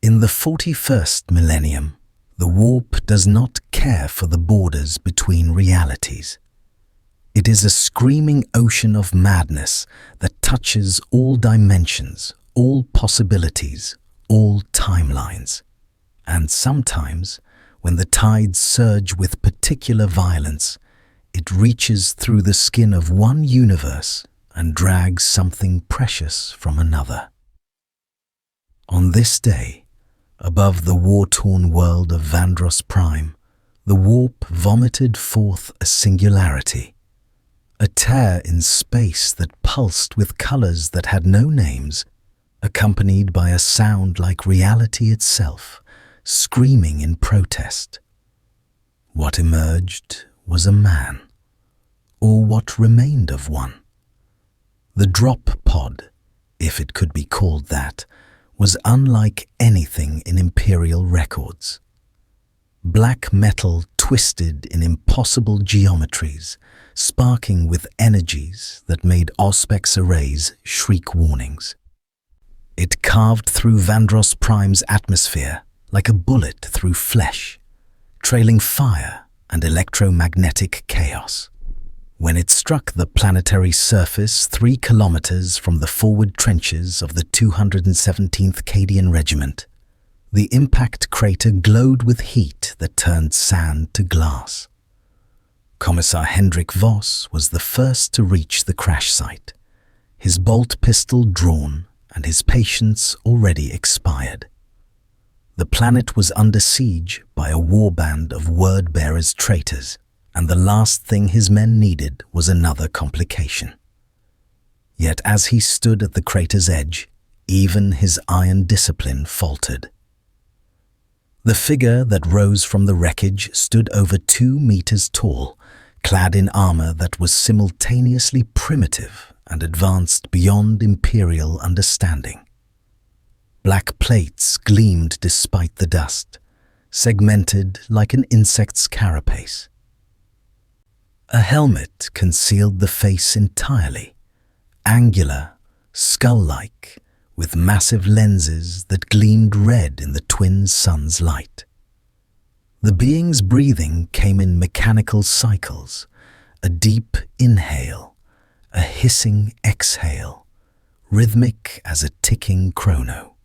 In the 41st millennium, the warp does not care for the borders between realities. It is a screaming ocean of madness that touches all dimensions, all possibilities, all timelines. And sometimes, when the tides surge with particular violence, it reaches through the skin of one universe and drags something precious from another. On this day, above the war-torn world of Vandros Prime, the warp vomited forth a singularity, a tear in space that pulsed with colors that had no names, accompanied by a sound like reality itself, screaming in protest. What emerged was a man, or what remained of one. The drop pod, if it could be called that, was unlike anything in Imperial records. Black metal twisted in impossible geometries, sparking with energies that made Auspex arrays shriek warnings. It carved through Vandros Prime's atmosphere like a bullet through flesh, trailing fire and electromagnetic chaos. When it struck the planetary surface 3 kilometers from the forward trenches of the 217th Cadian Regiment, the impact crater glowed with heat that turned sand to glass. Commissar Hendrik Voss was the first to reach the crash site, his bolt pistol drawn and his patience already expired. The planet was under siege by a warband of word-bearers traitors, and the last thing his men needed was another complication. Yet as he stood at the crater's edge, even his iron discipline faltered. The figure that rose from the wreckage stood over 2 meters tall, clad in armor that was simultaneously primitive and advanced beyond Imperial understanding. Black plates gleamed despite the dust, segmented like an insect's carapace. A helmet concealed the face entirely, angular, skull-like, with massive lenses that gleamed red in the twin suns' light. The being's breathing came in mechanical cycles, a deep inhale, a hissing exhale, rhythmic as a ticking chrono.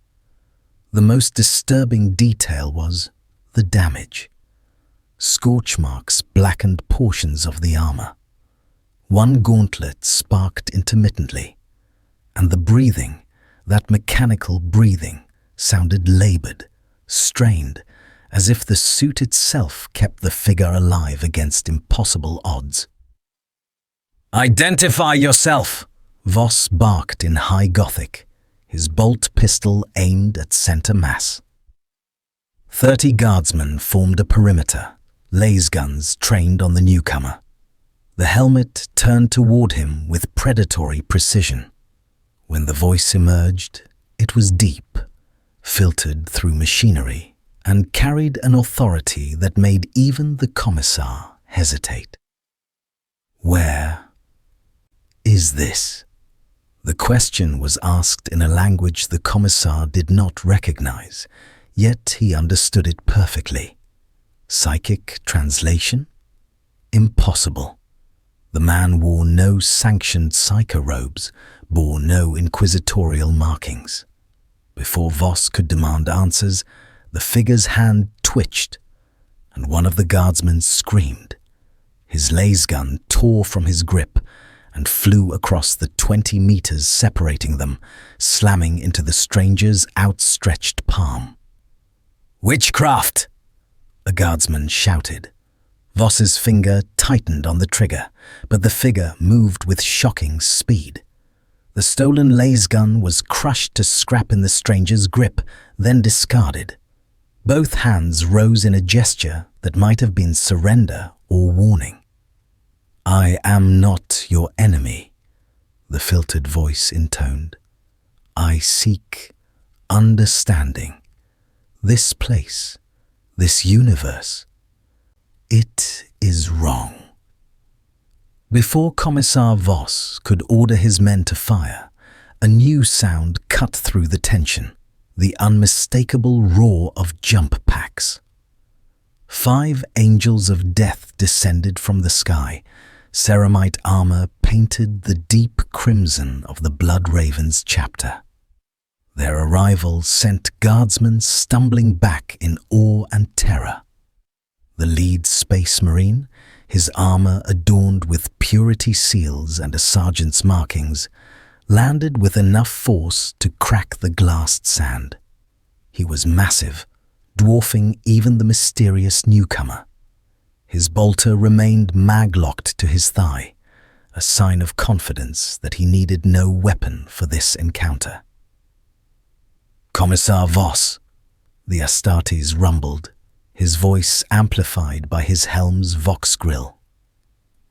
The most disturbing detail was the damage. Scorch marks blackened portions of the armor. One gauntlet sparked intermittently, and the breathing, that mechanical breathing, sounded labored, strained, as if the suit itself kept the figure alive against impossible odds. "Identify yourself!" Voss barked in High Gothic, his bolt pistol aimed at center mass. 30 guardsmen formed a perimeter, laser guns trained on the newcomer. The helmet turned toward him with predatory precision. When the voice emerged, it was deep, filtered through machinery, and carried an authority that made even the commissar hesitate. "Where is this?" The question was asked in a language the commissar did not recognize, yet he understood it perfectly. Psychic translation? Impossible. The man wore no sanctioned psycho-robes, bore no inquisitorial markings. Before Voss could demand answers, the figure's hand twitched, and one of the guardsmen screamed. His laser gun tore from his grip and flew across the 20 meters separating them, slamming into the stranger's outstretched palm. "Witchcraft!" a guardsman shouted. Voss's finger tightened on the trigger, but the figure moved with shocking speed. The stolen laser gun was crushed to scrap in the stranger's grip, then discarded. Both hands rose in a gesture that might have been surrender or warning. "I am not your enemy," the filtered voice intoned. "I seek understanding. This place, this universe, it is wrong." Before Commissar Voss could order his men to fire, a new sound cut through the tension, the unmistakable roar of jump packs. 5 angels of death descended from the sky, ceramite armor painted the deep crimson of the Blood Raven's chapter. Their arrival sent guardsmen stumbling back in awe and terror. The lead space marine, his armor adorned with purity seals and a sergeant's markings, landed with enough force to crack the glassed sand. He was massive, dwarfing even the mysterious newcomer. His bolter remained mag-locked to his thigh, a sign of confidence that he needed no weapon for this encounter. "Commissar Voss," the Astartes rumbled, his voice amplified by his helm's vox grill.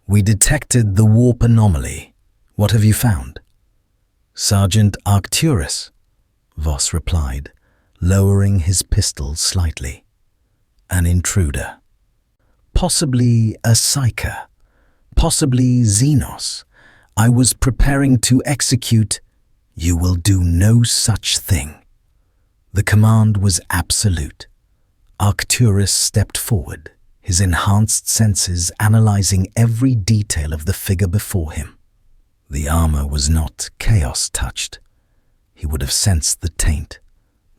"We detected the warp anomaly. What have you found?" "Sergeant Arcturus," Voss replied, lowering his pistol slightly. "An intruder. Possibly a psyker. Possibly Xenos. I was preparing to execute—" "You will do no such thing." The command was absolute. Arcturus stepped forward, his enhanced senses analyzing every detail of the figure before him. The armor was not chaos-touched. He would have sensed the taint,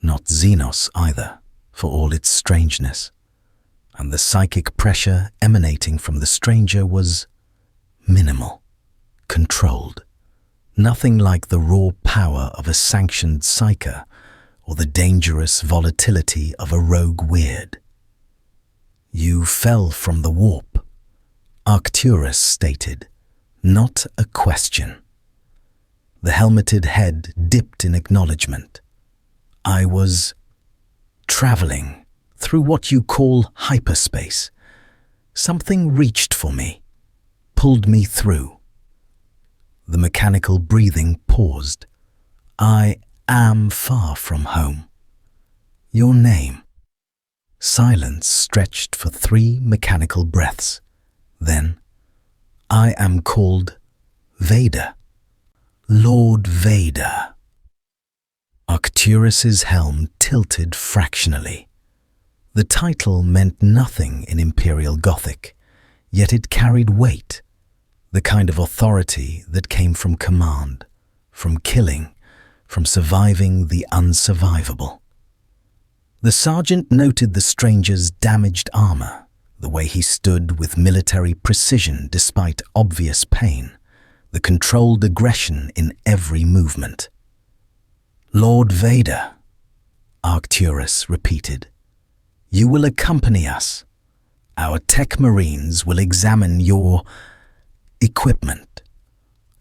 not Xenos either, for all its strangeness. And the psychic pressure emanating from the stranger was minimal, controlled. Nothing like the raw power of a sanctioned psyker or the dangerous volatility of a rogue weird. "You fell from the warp," Arcturus stated, not a question. The helmeted head dipped in acknowledgement. "I was traveling through what you call hyperspace. Something reached for me, pulled me through." The mechanical breathing paused. "I am far from home. Your name?" Silence stretched for 3 mechanical breaths. Then, "I am called Vader. Lord Vader." Arcturus's helm tilted fractionally. The title meant nothing in Imperial Gothic, yet it carried weight, the kind of authority that came from command, from killing, from surviving the unsurvivable. The sergeant noted the stranger's damaged armor, the way he stood with military precision despite obvious pain, the controlled aggression in every movement. "Lord Vader," Arcturus repeated, "you will accompany us. Our tech marines will examine your equipment.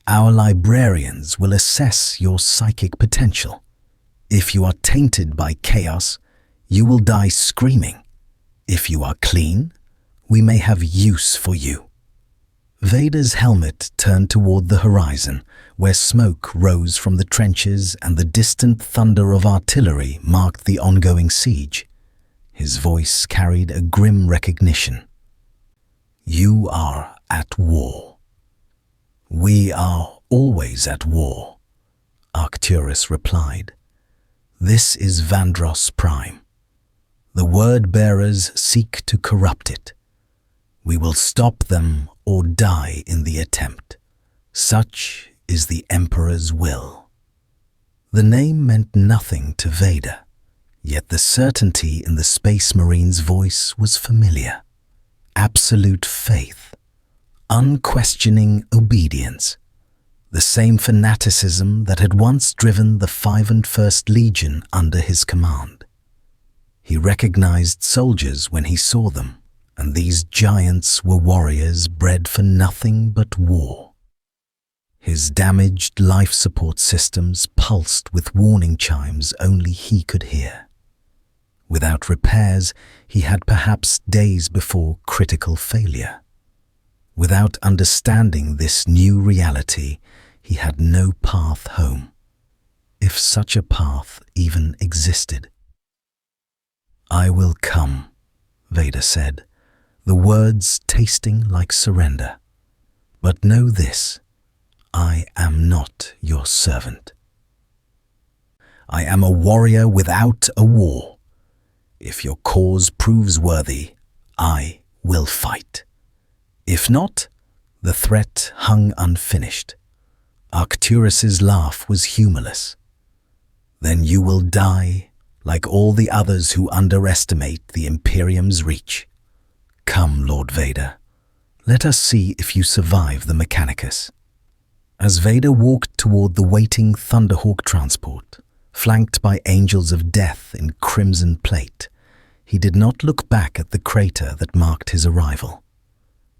Our librarians will assess your psychic potential. If you are tainted by chaos, you will die screaming. If you are clean, we may have use for you." Vader's helmet turned toward the horizon, where smoke rose from the trenches and the distant thunder of artillery marked the ongoing siege. His voice carried a grim recognition. "You are at war." "We are always at war," Arcturus replied. "This is Vandross Prime. The word-bearers seek to corrupt it. We will stop them or die in the attempt. Such is the Emperor's will." The name meant nothing to Vader, yet the certainty in the Space Marine's voice was familiar. Absolute faith, unquestioning obedience, the same fanaticism that had once driven the 501st Legion under his command. He recognized soldiers when he saw them, and these giants were warriors bred for nothing but war. His damaged life support systems pulsed with warning chimes only he could hear. Without repairs, he had perhaps days before critical failure. Without understanding this new reality, he had no path home, if such a path even existed. "I will come," Vader said, the words tasting like surrender. "But know this, I am not your servant." I am a warrior without a war. If your cause proves worthy, I will fight. If not, the threat hung unfinished. Arcturus's laugh was humorless. Then you will die like all the others who underestimate the Imperium's reach. Come, Lord Vader. Let us see if you survive the Mechanicus. As Vader walked toward the waiting Thunderhawk transport, flanked by angels of death in crimson plate, he did not look back at the crater that marked his arrival.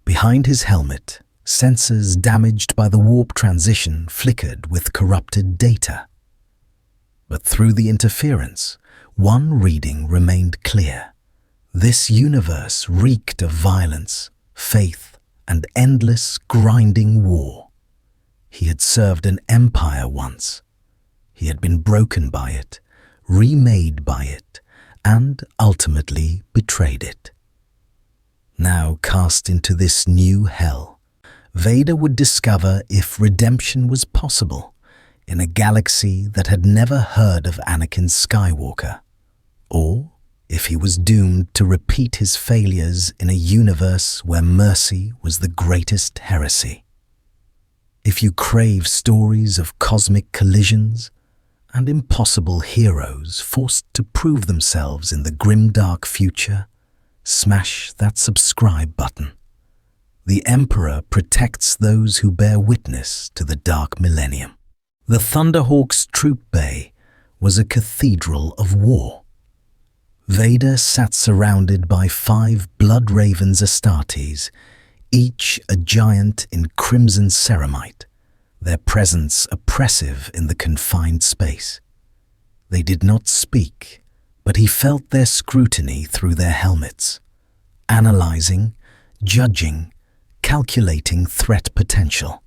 Behind his helmet, sensors damaged by the warp transition flickered with corrupted data. But through the interference, one reading remained clear. This universe reeked of violence, faith, and endless, grinding war. He had served an empire once. He had been broken by it, remade by it, and ultimately betrayed it. Now cast into this new hell, Vader would discover if redemption was possible in a galaxy that had never heard of Anakin Skywalker, or if he was doomed to repeat his failures in a universe where mercy was the greatest heresy. If you crave stories of cosmic collisions and impossible heroes forced to prove themselves in the grimdark future, smash that subscribe button. The Emperor protects those who bear witness to the Dark Millennium. The Thunderhawk's troop bay was a cathedral of war. Vader sat surrounded by 5 blood ravens Astartes, each a giant in crimson ceramite, their presence oppressive in the confined space. They did not speak, but he felt their scrutiny through their helmets, analyzing, judging, calculating threat potential.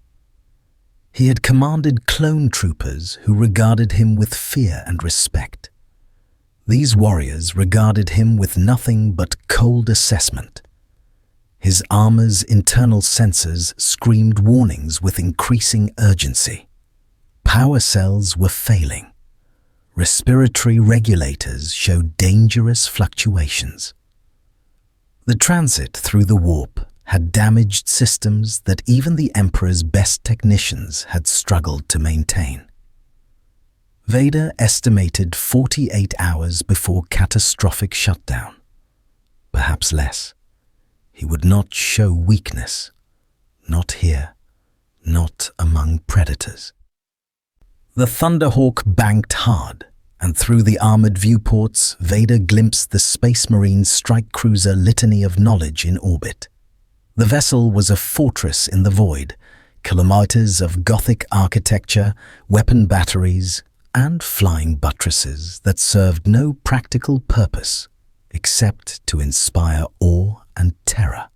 He had commanded clone troopers who regarded him with fear and respect. These warriors regarded him with nothing but cold assessment. His armor's internal sensors screamed warnings with increasing urgency. Power cells were failing. Respiratory regulators showed dangerous fluctuations. The transit through the warp had damaged systems that even the Emperor's best technicians had struggled to maintain. Vader estimated 48 hours before catastrophic shutdown. Perhaps less. He would not show weakness. Not here. Not among predators. The Thunderhawk banked hard, and through the armored viewports, Vader glimpsed the Space Marine strike cruiser litany of knowledge in orbit. The vessel was a fortress in the void, kilometers of Gothic architecture, weapon batteries, and flying buttresses that served no practical purpose except to inspire awe and terror.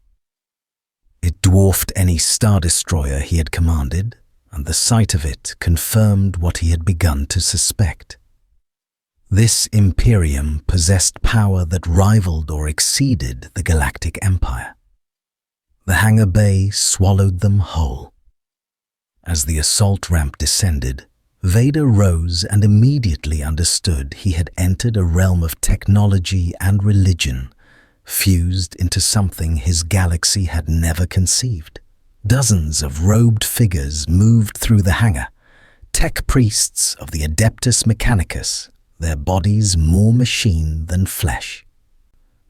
It dwarfed any Star Destroyer he had commanded, and the sight of it confirmed what he had begun to suspect. This Imperium possessed power that rivaled or exceeded the Galactic Empire. The hangar bay swallowed them whole. As the assault ramp descended, Vader rose and immediately understood he had entered a realm of technology and religion, fused into something his galaxy had never conceived. Dozens of robed figures moved through the hangar, tech priests of the Adeptus Mechanicus, their bodies more machine than flesh.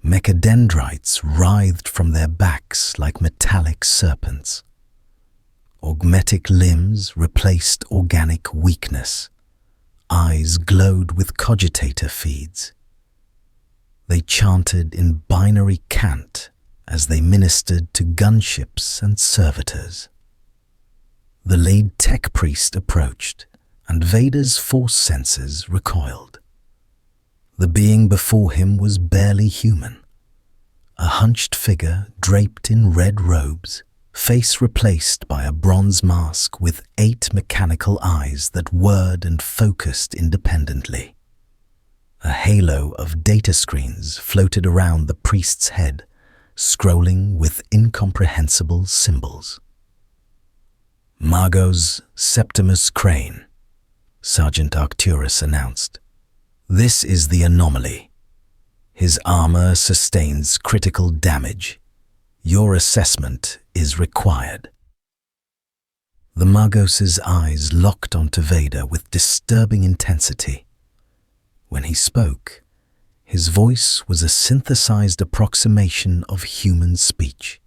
Mechadendrites writhed from their backs like metallic serpents. Augmetic limbs replaced organic weakness. Eyes glowed with cogitator feeds. They chanted in binary cant as they ministered to gunships and servitors. The lead tech priest approached, and Vader's force sensors recoiled. The being before him was barely human. A hunched figure draped in red robes, face replaced by a bronze mask with 8 mechanical eyes that whirred and focused independently. A halo of data screens floated around the priest's head, scrolling with incomprehensible symbols. Magos Septimus Crane, Sergeant Arcturus announced. This is the anomaly. His armor sustains critical damage. Your assessment is required. The Magos's eyes locked onto Vader with disturbing intensity. When he spoke, his voice was a synthesized approximation of human speech,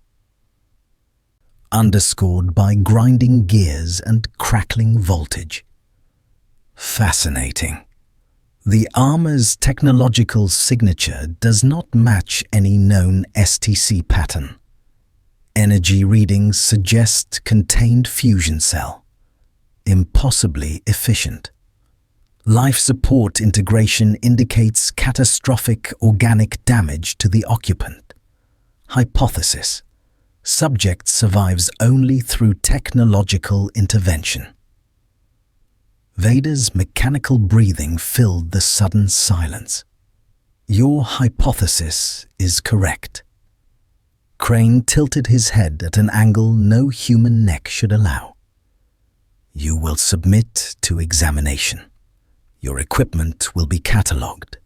underscored by grinding gears and crackling voltage. Fascinating. The armor's technological signature does not match any known STC pattern. Energy readings suggest contained fusion cell, impossibly efficient. Life support integration indicates catastrophic organic damage to the occupant. Hypothesis: subject survives only through technological intervention. Vader's mechanical breathing filled the sudden silence. Your hypothesis is correct. Crane tilted his head at an angle no human neck should allow. You will submit to examination. Your equipment will be catalogued.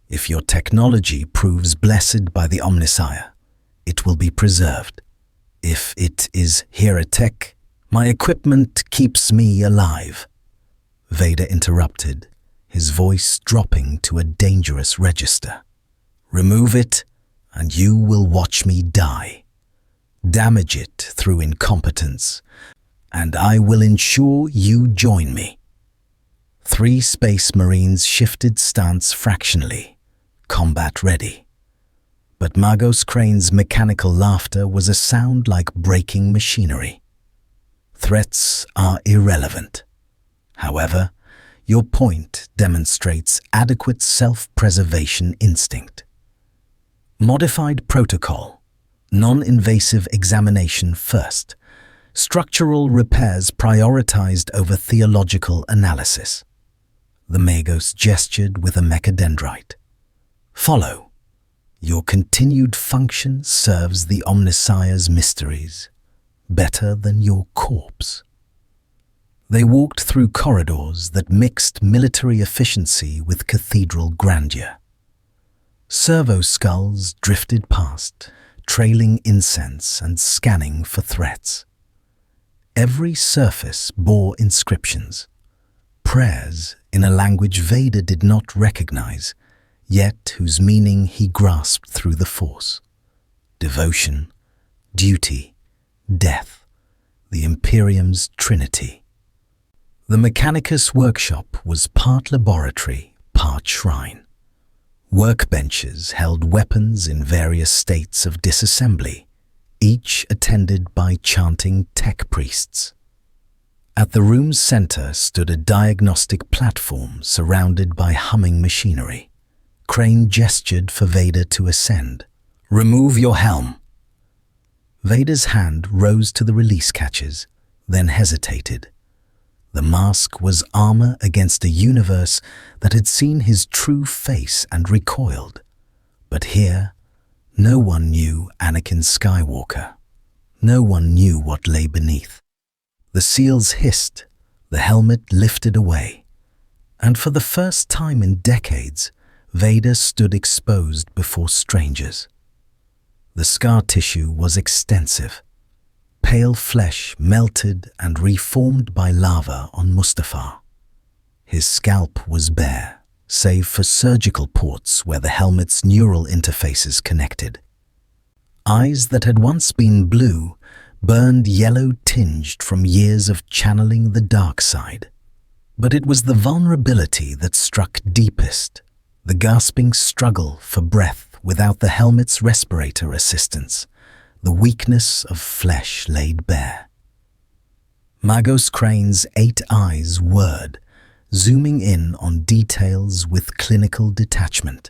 If your technology proves blessed by the Omnissiah, it will be preserved. If it is heretic, my equipment keeps me alive. Vader interrupted, his voice dropping to a dangerous register. Remove it, and you will watch me die. Damage it through incompetence, and I will ensure you join me. 3 Space Marines shifted stance fractionally, combat ready. But Magos Crane's mechanical laughter was a sound like breaking machinery. Threats are irrelevant. However, your point demonstrates adequate self-preservation instinct. Modified protocol. Non-invasive examination first. Structural repairs prioritized over theological analysis. The Magos gestured with a mechadendrite. Follow. Your continued function serves the Omnissiah's mysteries better than your corpse. They walked through corridors that mixed military efficiency with cathedral grandeur. Servo skulls drifted past, trailing incense and scanning for threats. Every surface bore inscriptions, prayers in a language Vader did not recognize, yet whose meaning he grasped through the Force. Devotion, duty, death, the Imperium's trinity. The Mechanicus workshop was part laboratory, part shrine. Workbenches held weapons in various states of disassembly, each attended by chanting tech priests. At the room's center stood a diagnostic platform surrounded by humming machinery. Crane gestured for Vader to ascend. Remove your helm. Vader's hand rose to the release catches, then hesitated. The mask was armor against a universe that had seen his true face and recoiled. But here, no one knew Anakin Skywalker. No one knew what lay beneath. The seals hissed, the helmet lifted away, and for the first time in decades, Vader stood exposed before strangers. The scar tissue was extensive. Pale flesh melted and reformed by lava on Mustafar. His scalp was bare, save for surgical ports where the helmet's neural interfaces connected. Eyes that had once been blue burned yellow-tinged from years of channeling the dark side. But it was the vulnerability that struck deepest, the gasping struggle for breath without the helmet's respirator assistance, the weakness of flesh laid bare. Magos Crane's 8 eyes whirred, zooming in on details with clinical detachment.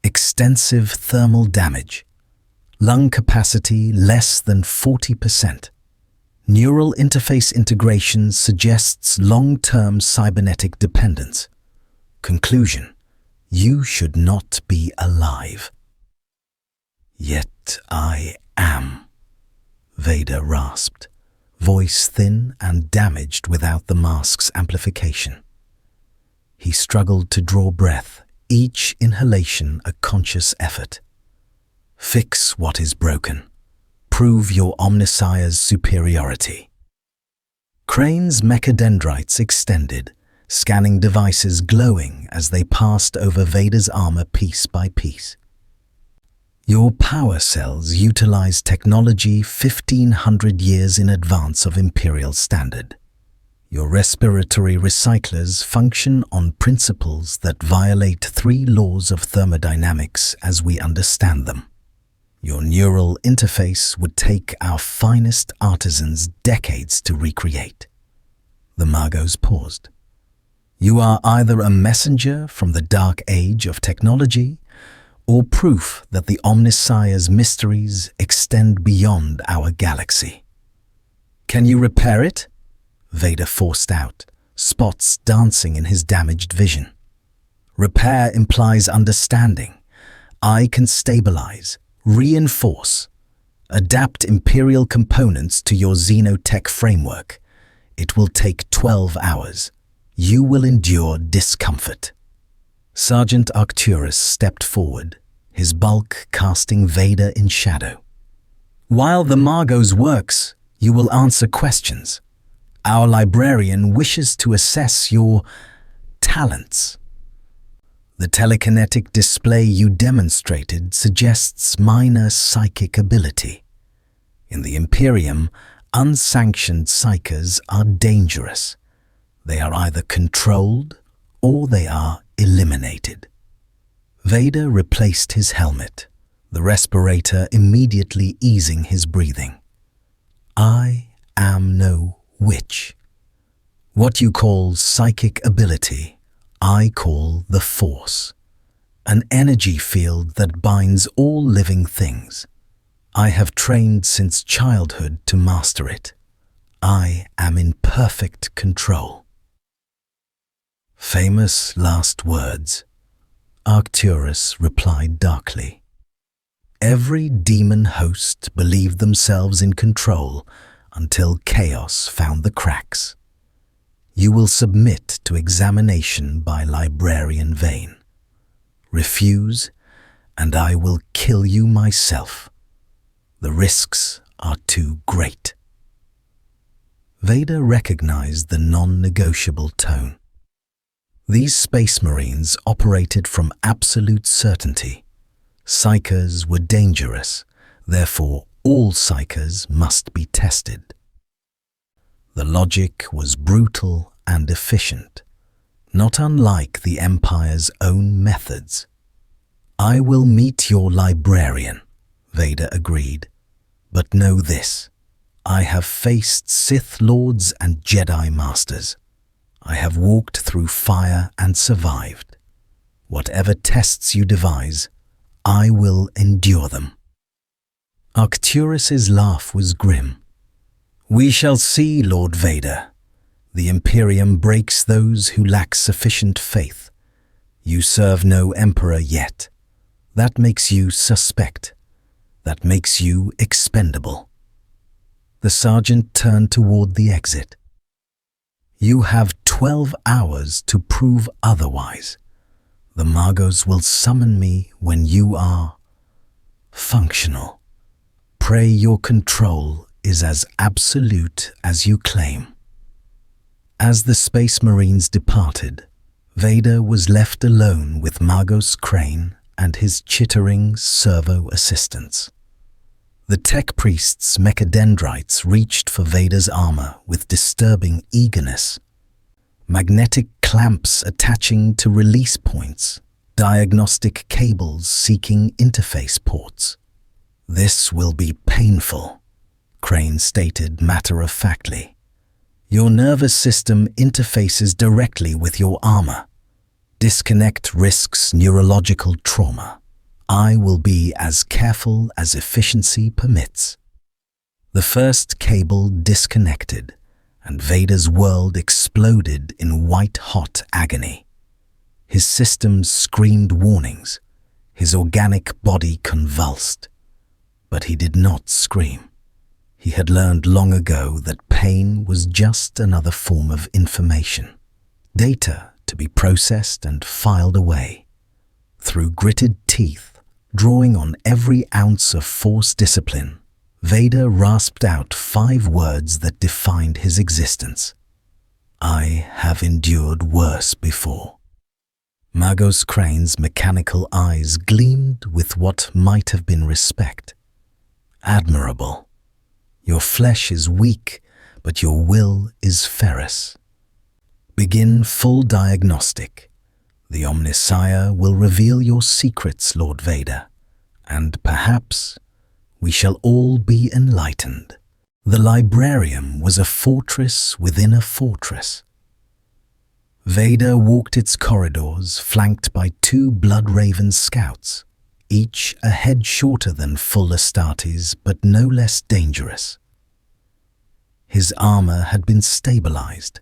Extensive thermal damage. Lung capacity less than 40%. Neural interface integration suggests long-term cybernetic dependence. Conclusion: you should not be alive. Yet I am, Vader rasped, voice thin and damaged without the mask's amplification. He struggled to draw breath, each inhalation a conscious effort. Fix what is broken. Prove your Omnissiah's superiority. Crane's mechadendrites extended, scanning devices glowing as they passed over Vader's armor piece by piece. Your power cells utilize technology 1,500 years in advance of Imperial standard. Your respiratory recyclers function on principles that violate 3 laws of thermodynamics as we understand them. Your neural interface would take our finest artisans decades to recreate. The Magos paused. You are either a messenger from the dark age of technology, or proof that the Omnissiah's mysteries extend beyond our galaxy. Can you repair it? Vader forced out, spots dancing in his damaged vision. Repair implies understanding. I can stabilize, reinforce, adapt Imperial components to your xenotech framework. It will take 12 hours. You will endure discomfort. Sergeant Arcturus stepped forward, his bulk casting Vader in shadow. While the Magos works, you will answer questions. Our librarian wishes to assess your talents. The telekinetic display you demonstrated suggests minor psychic ability. In the Imperium, unsanctioned psychers are dangerous. They are either controlled or they are eliminated. Vader replaced his helmet, the respirator immediately easing his breathing. I am no witch. What you call psychic ability, I call the Force, an energy field that binds all living things. I have trained since childhood to master it. I am in perfect control. Famous last words, Arcturus replied darkly. Every demon host believed themselves in control until chaos found the cracks. You will submit to examination by Librarian Vane. Refuse, and I will kill you myself. The risks are too great. Vader recognized the non-negotiable tone. These Space Marines operated from absolute certainty. Psychers were dangerous, therefore all psychers must be tested. The logic was brutal and efficient, not unlike the Empire's own methods. I will meet your librarian, Vader agreed, but know this. I have faced Sith Lords and Jedi Masters. I have walked through fire and survived. Whatever tests you devise, I will endure them. Arcturus's laugh was grim. We shall see, Lord Vader. The Imperium breaks those who lack sufficient faith. You serve no emperor yet. That makes you suspect. That makes you expendable. The sergeant turned toward the exit. You have 12 hours to prove otherwise. The Magos will summon me when you are functional. Pray your control is as absolute as you claim. As the Space Marines departed, Vader was left alone with Magos Crane and his chittering servo assistants. The tech priest's mechadendrites reached for Vader's armor with disturbing eagerness. Magnetic clamps attaching to release points, diagnostic cables seeking interface ports. This will be painful, Crane stated matter-of-factly. Your nervous system interfaces directly with your armor. Disconnect risks neurological trauma. I will be as careful as efficiency permits. The first cable disconnected, and Vader's world exploded in white-hot agony. His systems screamed warnings, his organic body convulsed. But he did not scream. He had learned long ago that pain was just another form of information, data to be processed and filed away. Through gritted teeth, drawing on every ounce of Force discipline, Vader rasped out 5 words that defined his existence. I have endured worse before. Magos Crane's mechanical eyes gleamed with what might have been respect. Admirable. Your flesh is weak, but your will is ferrous. Begin full diagnostic. The Omnissiah will reveal your secrets, Lord Vader, and perhaps we shall all be enlightened. The Librarian was a fortress within a fortress. Vader walked its corridors, flanked by 2 Bloodraven scouts, each a head shorter than full Astartes, but no less dangerous. His armor had been stabilized,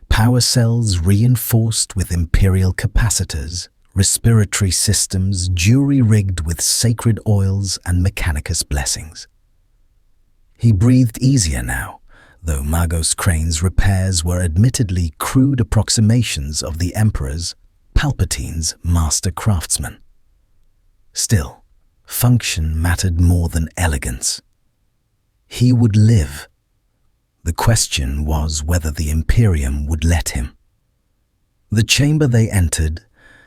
power cells reinforced with Imperial capacitors, respiratory systems jury-rigged with sacred oils and Mechanicus blessings. He breathed easier now, though Magos Crane's repairs were admittedly crude approximations of the Emperor's, Palpatine's, master craftsman. Still, function mattered more than elegance. He would live. The question was whether the Imperium would let him. The chamber they entered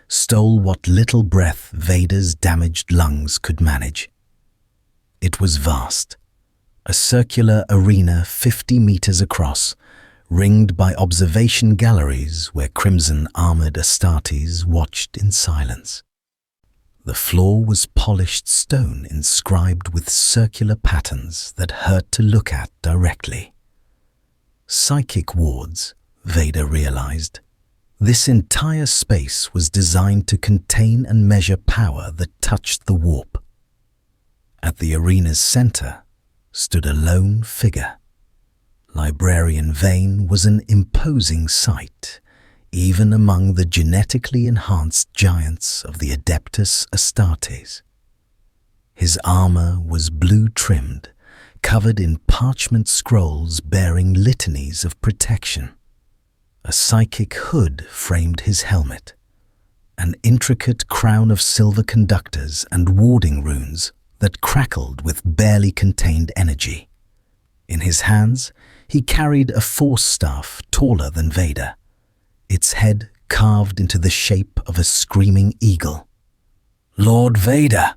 stole what little breath Vader's damaged lungs could manage. It was vast, a circular arena 50 meters across, ringed by observation galleries where crimson-armored Astartes watched in silence. The floor was polished stone inscribed with circular patterns that hurt to look at directly. Psychic wards, Vader realized. This entire space was designed to contain and measure power that touched the warp. At the arena's center stood a lone figure. Librarian Vane was an imposing sight, even among the genetically enhanced giants of the Adeptus Astartes. His armor was blue-trimmed, covered in parchment scrolls bearing litanies of protection. A psychic hood framed his helmet. An intricate crown of silver conductors and warding runes that crackled with barely contained energy. In his hands, he carried a force staff taller than Vader, its head carved into the shape of a screaming eagle. "Lord Vader!"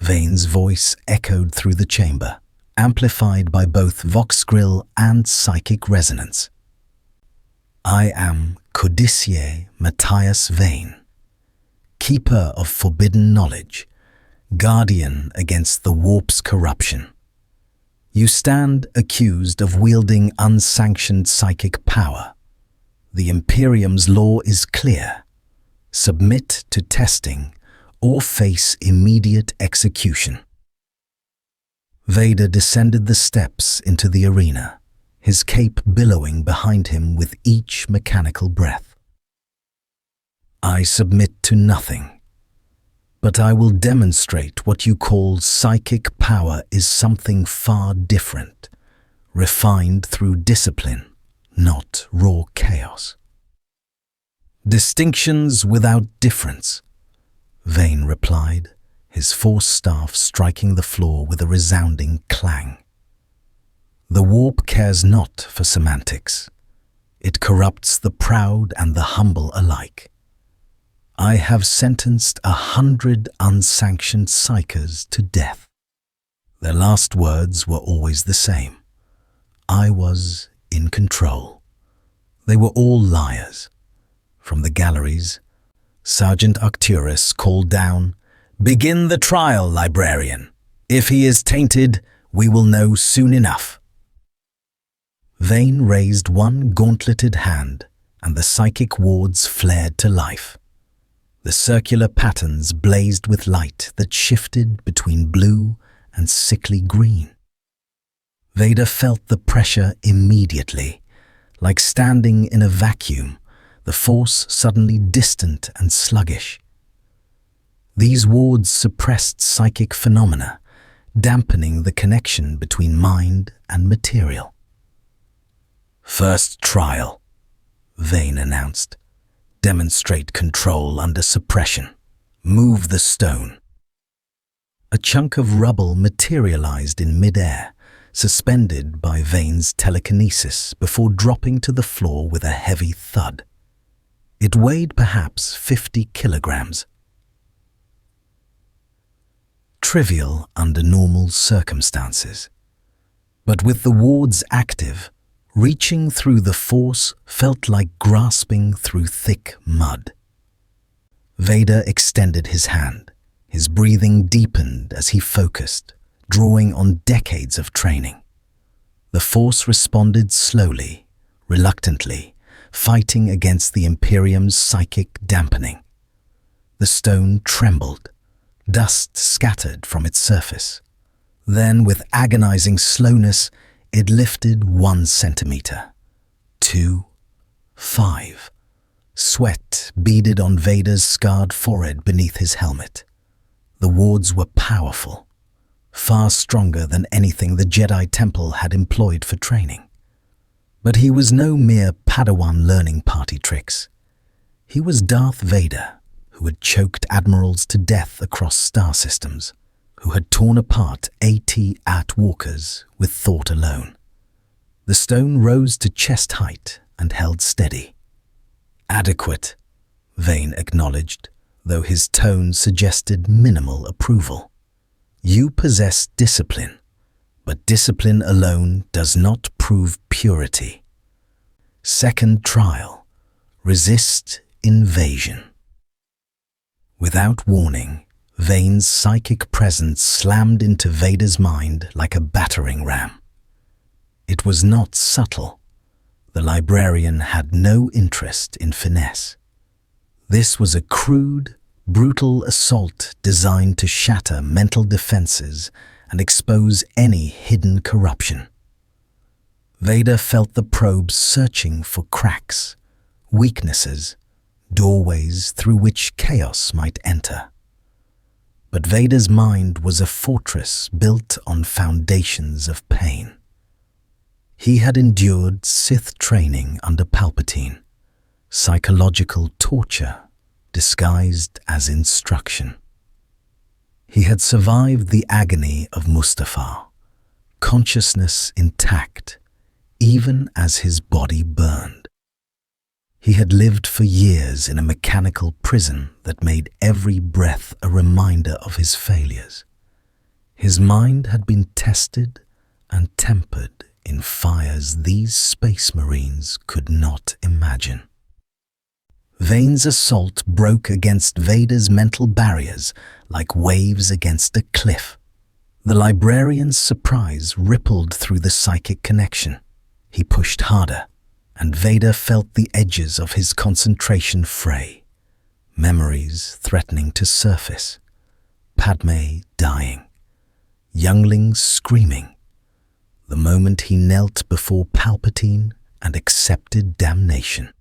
Vane's voice echoed through the chamber, amplified by both vox grill and psychic resonance. "I am Codicier Matthias Vane, keeper of forbidden knowledge, guardian against the warp's corruption. You stand accused of wielding unsanctioned psychic power. The Imperium's law is clear. Submit to testing or face immediate execution." Vader descended the steps into the arena, his cape billowing behind him with each mechanical breath. "I submit to nothing, but I will demonstrate what you call psychic power is something far different, refined through discipline, not raw chaos." "Distinctions without difference," Vane replied, his force staff striking the floor with a resounding clang. "The warp cares not for semantics. It corrupts the proud and the humble alike. I have sentenced 100 unsanctioned psychers to death. Their last words were always the same. I was in control. They were all liars. From the galleries, Sergeant Arcturus called down, "Begin the trial, Librarian. If he is tainted, we will know soon enough." Vane raised one gauntleted hand, and the psychic wards flared to life. The circular patterns blazed with light that shifted between blue and sickly green. Vader felt the pressure immediately, like standing in a vacuum, the force suddenly distant and sluggish. These wards suppressed psychic phenomena, dampening the connection between mind and material. "First trial," Vane announced. Demonstrate control under suppression. Move the stone. A chunk of rubble materialized in mid-air, suspended by Vane's telekinesis before dropping to the floor with a heavy thud. It weighed perhaps 50 kilograms. Trivial under normal circumstances. But with the wards active, reaching through the force felt like grasping through thick mud. Vader extended his hand. His breathing deepened as he focused, drawing on decades of training. The force responded slowly, reluctantly, fighting against the Imperium's psychic dampening. The stone trembled. Dust scattered from its surface. Then, with agonizing slowness, it lifted 1 centimeter, 2, 5. Sweat beaded on Vader's scarred forehead beneath his helmet. The wards were powerful, far stronger than anything the Jedi Temple had employed for training. But he was no mere Padawan learning party tricks. He was Darth Vader, who had choked admirals to death across star systems, who had torn apart AT-AT walkers with thought alone. The stone rose to chest height and held steady. Adequate, Vane acknowledged, though his tone suggested minimal approval. You possess discipline, but discipline alone does not prove purity. Second trial. Resist invasion. Without warning, Vane's psychic presence slammed into Vader's mind like a battering ram. It was not subtle. The Librarian had no interest in finesse. This was a crude, brutal assault designed to shatter mental defenses and expose any hidden corruption. Vader felt the probe searching for cracks, weaknesses, doorways through which chaos might enter. But Vader's mind was a fortress built on foundations of pain. He had endured Sith training under Palpatine, psychological torture disguised as instruction. He had survived the agony of Mustafar, consciousness intact, even as his body burned. He had lived for years in a mechanical prison that made every breath a reminder of his failures. His mind had been tested and tempered in fires these space marines could not imagine. Vane's assault broke against Vader's mental barriers like waves against a cliff. The Librarian's surprise rippled through the psychic connection. He pushed harder, and Vader felt the edges of his concentration fray, memories threatening to surface, Padme dying, younglings screaming, the moment he knelt before Palpatine and accepted damnation.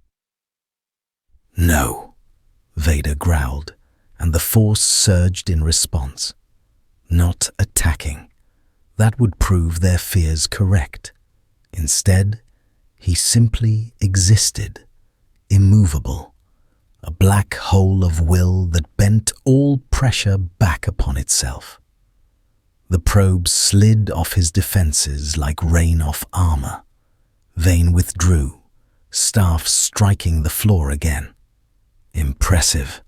No, Vader growled, and the Force surged in response. Not attacking. That would prove their fears correct. Instead, he simply existed, immovable, a black hole of will that bent all pressure back upon itself. The probe slid off his defenses like rain off armor. Vane withdrew, staff striking the floor again. Impressive.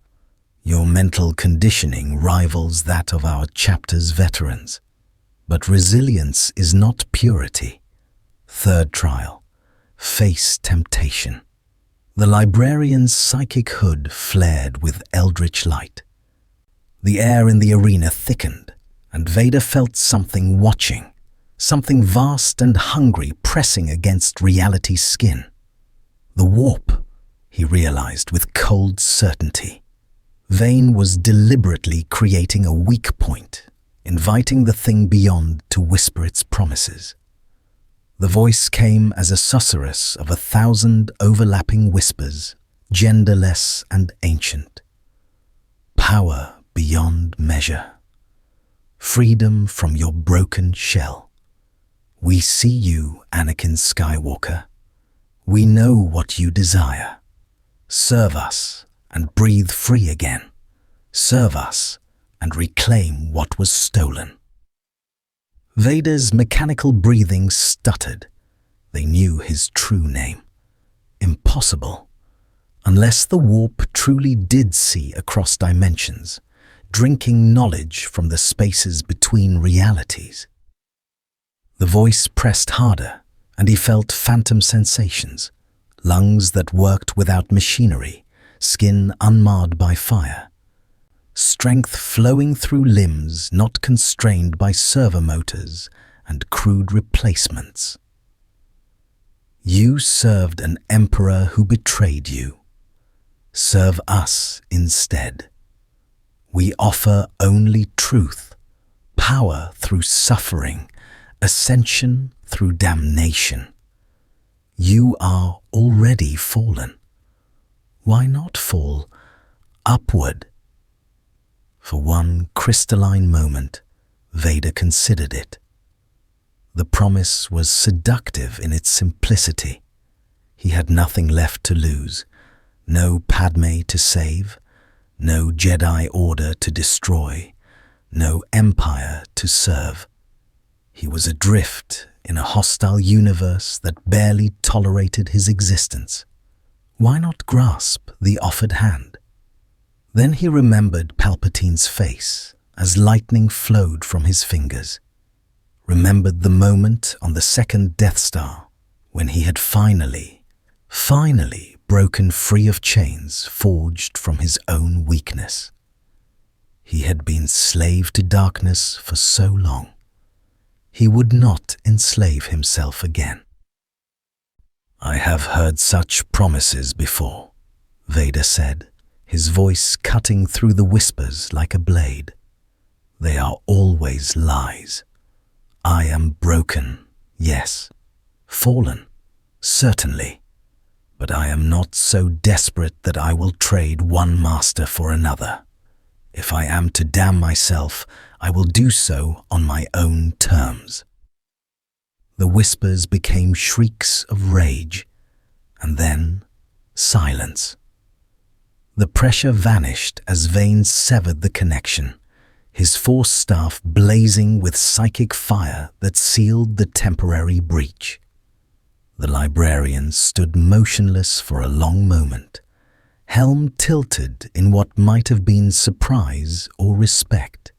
Your mental conditioning rivals that of our chapter's veterans. But resilience is not purity. Third trial. Face temptation. The Librarian's psychic hood flared with eldritch light. The air in the arena thickened, and Vader felt something watching, something vast and hungry pressing against reality's skin. The warp, he realized with cold certainty. Vane was deliberately creating a weak point, inviting the thing beyond to whisper its promises. The voice came as a susurrus of 1,000 overlapping whispers, genderless and ancient. Power beyond measure. Freedom from your broken shell. We see you, Anakin Skywalker. We know what you desire. Serve us and breathe free again. Serve us and reclaim what was stolen. Vader's mechanical breathing stuttered. They knew his true name. Impossible. Unless the warp truly did see across dimensions, drinking knowledge from the spaces between realities. The voice pressed harder, and he felt phantom sensations, lungs that worked without machinery, skin unmarred by fire, strength flowing through limbs not constrained by servo motors and crude replacements. You served an emperor who betrayed you. Serve us instead. We offer only truth, power through suffering, ascension through damnation. You are already fallen. Why not fall upward? For one crystalline moment, Vader considered it. The promise was seductive in its simplicity. He had nothing left to lose, no Padme to save, no Jedi Order to destroy, no empire to serve. He was adrift in a hostile universe that barely tolerated his existence. Why not grasp the offered hand? Then he remembered Palpatine's face as lightning flowed from his fingers. Remembered the moment on the second Death Star when he had finally broken free of chains forged from his own weakness. He had been slave to darkness for so long. He would not enslave himself again. I have heard such promises before, Vader said, his voice cutting through the whispers like a blade. They are always lies. I am broken, yes. Fallen, certainly. But I am not so desperate that I will trade one master for another. If I am to damn myself, I will do so on my own terms. The whispers became shrieks of rage, and then silence. The pressure vanished as Vane severed the connection, his force staff blazing with psychic fire that sealed the temporary breach. The librarian stood motionless for a long moment, helm tilted in what might have been surprise or respect.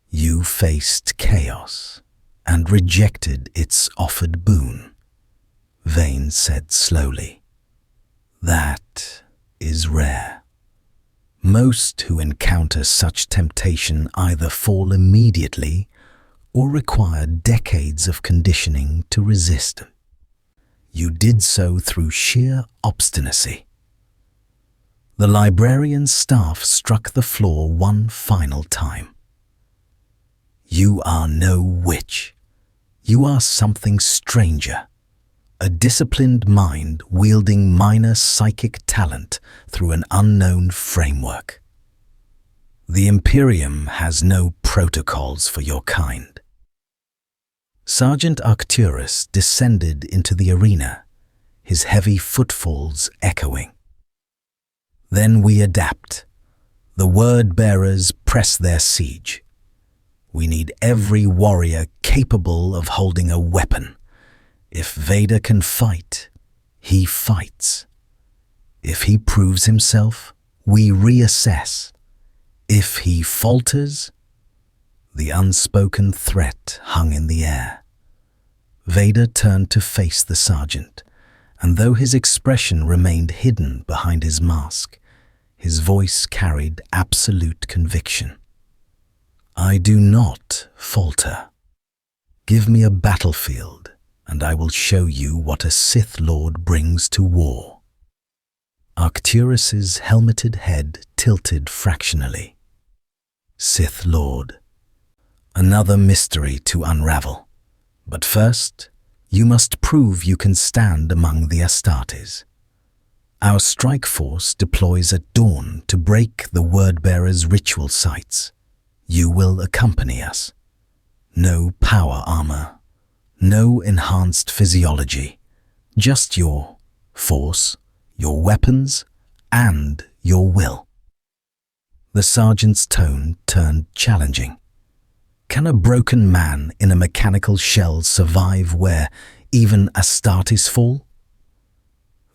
You faced chaos and rejected its offered boon, Vane said slowly. That is rare. Most who encounter such temptation either fall immediately or require decades of conditioning to resist. You did so through sheer obstinacy. The librarian's staff struck the floor one final time. You are no witch. You are something stranger. A disciplined mind wielding minor psychic talent through an unknown framework. The Imperium has no protocols for your kind. Sergeant Arcturus descended into the arena, his heavy footfalls echoing. Then we adapt. The word-bearers press their siege. We need every warrior capable of holding a weapon. If Vader can fight, he fights. If he proves himself, we reassess. If he falters, the unspoken threat hung in the air. Vader turned to face the sergeant, and though his expression remained hidden behind his mask, his voice carried absolute conviction. I do not falter. Give me a battlefield, and I will show you what a Sith Lord brings to war. Arcturus's helmeted head tilted fractionally. Sith Lord. Another mystery to unravel. But first, you must prove you can stand among the Astartes. Our strike force deploys at dawn to break the word-bearers' ritual sites. You will accompany us. No power armor, no enhanced physiology, just your force, your weapons, and your will." The sergeant's tone turned challenging. Can a broken man in a mechanical shell survive where even Astartes fall?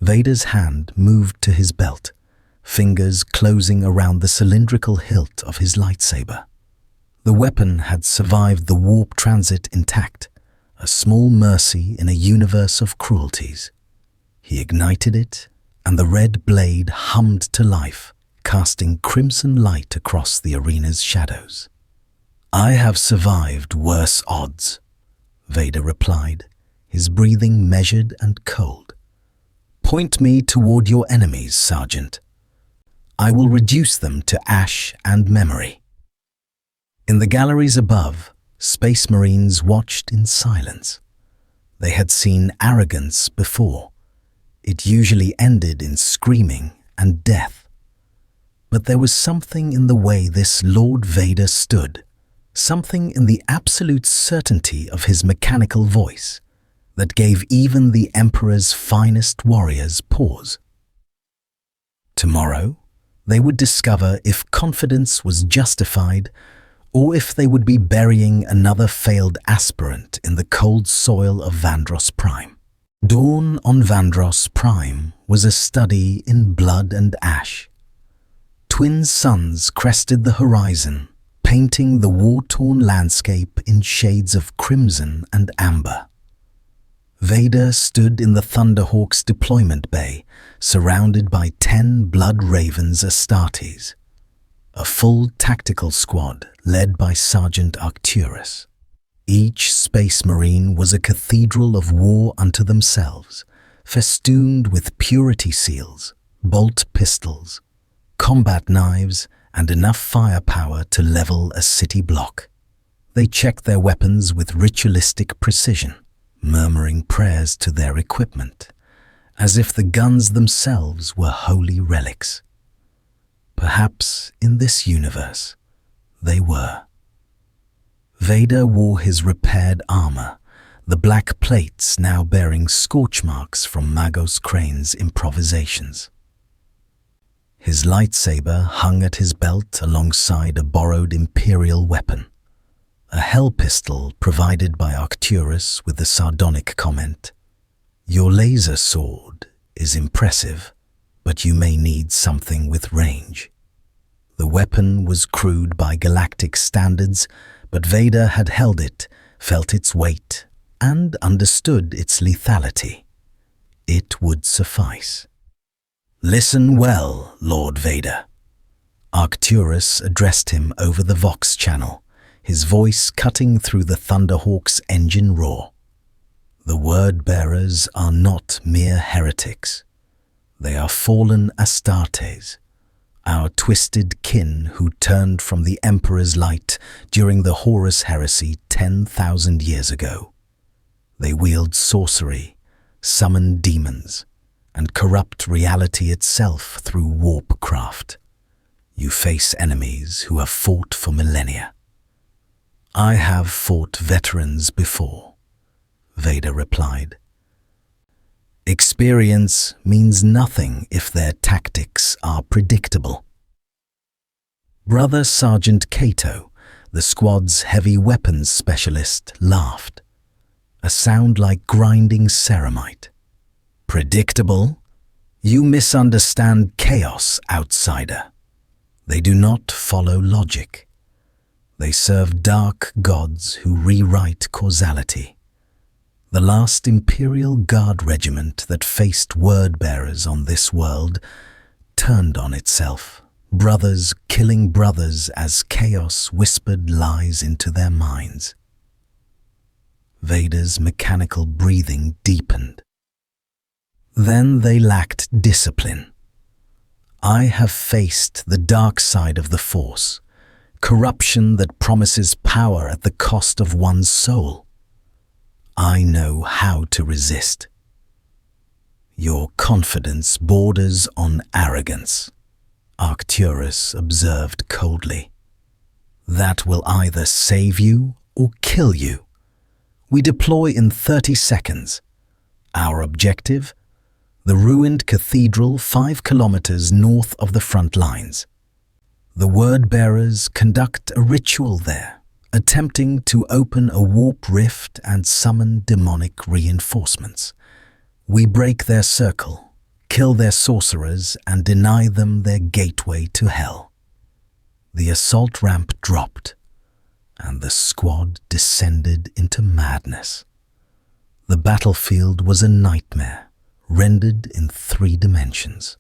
Vader's hand moved to his belt, fingers closing around the cylindrical hilt of his lightsaber. The weapon had survived the warp transit intact, a small mercy in a universe of cruelties. He ignited it, and the red blade hummed to life, casting crimson light across the arena's shadows. "I have survived worse odds," Vader replied, his breathing measured and cold. "Point me toward your enemies, Sergeant. I will reduce them to ash and memory." In the galleries above, Space Marines watched in silence. They had seen arrogance before. It usually ended in screaming and death. But there was something in the way this Lord Vader stood, something in the absolute certainty of his mechanical voice, that gave even the Emperor's finest warriors pause. Tomorrow, they would discover if confidence was justified or if they would be burying another failed aspirant in the cold soil of Vandros Prime. Dawn on Vandros Prime was a study in blood and ash. Twin suns crested the horizon, painting the war-torn landscape in shades of crimson and amber. Vader stood in the Thunderhawk's deployment bay, surrounded by 10 Blood Ravens Astartes, a full tactical squad led by Sergeant Arcturus. Each Space Marine was a cathedral of war unto themselves, festooned with purity seals, bolt pistols, combat knives, and enough firepower to level a city block. They checked their weapons with ritualistic precision, murmuring prayers to their equipment, as if the guns themselves were holy relics. Perhaps in this universe, they were. Vader wore his repaired armor, the black plates now bearing scorch marks from Magos Crane's improvisations. His lightsaber hung at his belt alongside a borrowed Imperial weapon, a hell pistol provided by Arcturus with the sardonic comment, "Your laser sword is impressive, but you may need something with range." The weapon was crude by galactic standards, but Vader had held it, felt its weight, and understood its lethality. It would suffice. "Listen well, Lord Vader." Arcturus addressed him over the Vox channel, his voice cutting through the Thunderhawk's engine roar. "The word-bearers are not mere heretics. They are fallen Astartes, our twisted kin who turned from the Emperor's light during the Horus heresy 10,000 years ago. They wield sorcery, summon demons, and corrupt reality itself through warpcraft. You face enemies who have fought for millennia." "I have fought veterans before," Vader replied. "Experience means nothing if their tactics are predictable." Brother Sergeant Cato, the squad's heavy weapons specialist, laughed, a sound like grinding ceramite. "Predictable? You misunderstand chaos, outsider. They do not follow logic. They serve dark gods who rewrite causality. The last Imperial Guard regiment that faced word-bearers on this world turned on itself, brothers killing brothers as chaos whispered lies into their minds." Vader's mechanical breathing deepened. "Then they lacked discipline. I have faced the dark side of the Force, corruption that promises power at the cost of one's soul. I know how to resist." "Your confidence borders on arrogance," Arcturus observed coldly. "That will either save you or kill you. We deploy in 30 seconds. Our objective? the ruined cathedral 5 kilometers north of the front lines. The word-bearers conduct a ritual there, attempting to open a warp rift and summon demonic reinforcements. We break their circle, kill their sorcerers, and deny them their gateway to hell. The assault ramp dropped, and the squad descended into madness. The battlefield was a nightmare, rendered in 3 dimensions.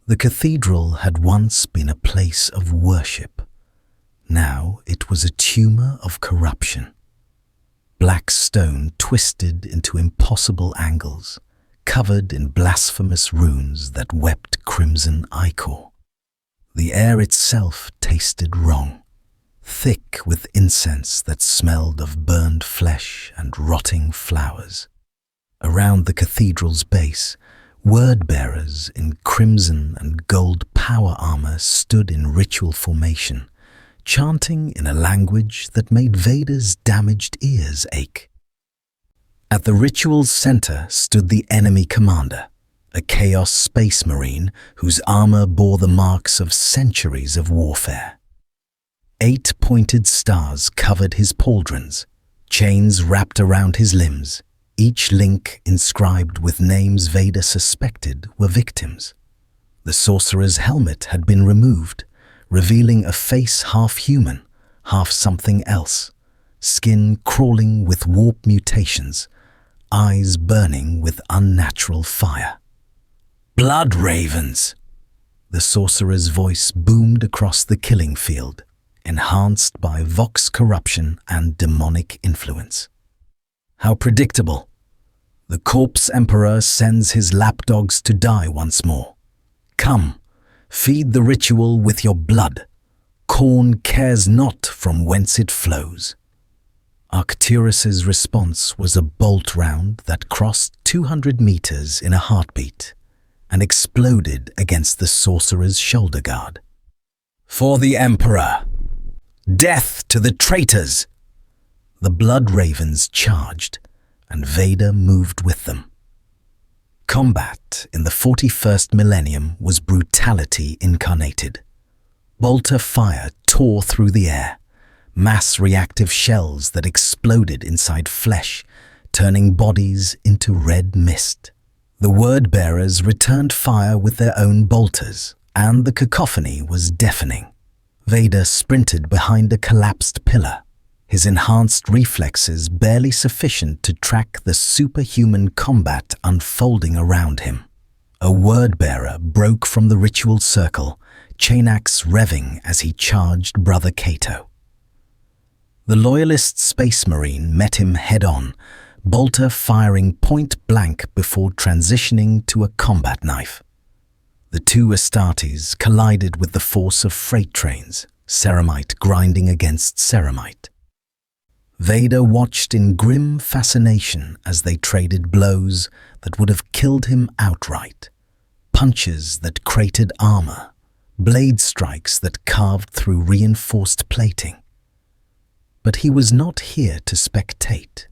The cathedral had once been a place of worship. Now it was a tumor of corruption. Black stone twisted into impossible angles, covered in blasphemous runes that wept crimson ichor. The air itself tasted wrong, thick with incense that smelled of burned flesh and rotting flowers. Around the cathedral's base, word-bearers in crimson and gold power armor stood in ritual formation, chanting in a language that made Vader's damaged ears ache. At the ritual's center stood the enemy commander, a Chaos Space Marine whose armor bore the marks of centuries of warfare. 8 pointed stars covered his pauldrons, chains wrapped around his limbs, each link inscribed with names Vader suspected were victims. The sorcerer's helmet had been removed, revealing a face half human, half something else, skin crawling with warp mutations, eyes burning with unnatural fire. "Blood ravens!" The sorcerer's voice boomed across the killing field, enhanced by vox corruption and demonic influence. How predictable! The corpse emperor sends his lapdogs to die once more. Come, feed the ritual with your blood. Corn cares not from whence it flows. Arcturus's response was a bolt round that crossed 200 meters in a heartbeat and exploded against the sorcerer's shoulder guard. "For the Emperor! Death to the traitors!" The blood ravens charged, and Vader moved with them. Combat in the 41st Millennium was brutality incarnated. Bolter fire tore through the air, mass reactive shells that exploded inside flesh, turning bodies into red mist. The word-bearers returned fire with their own bolters, and the cacophony was deafening. Vader sprinted behind a collapsed pillar, his enhanced reflexes barely sufficient to track the superhuman combat unfolding around him. A word-bearer broke from the ritual circle, chainaxe revving as he charged Brother Cato. The loyalist space marine met him head-on, bolter firing point-blank before transitioning to a combat knife. The 2 Astartes collided with the force of freight trains, ceramite grinding against ceramite. Vader watched in grim fascination as they traded blows that would have killed him outright, punches that cratered armor, blade strikes that carved through reinforced plating. But he was not here to spectate.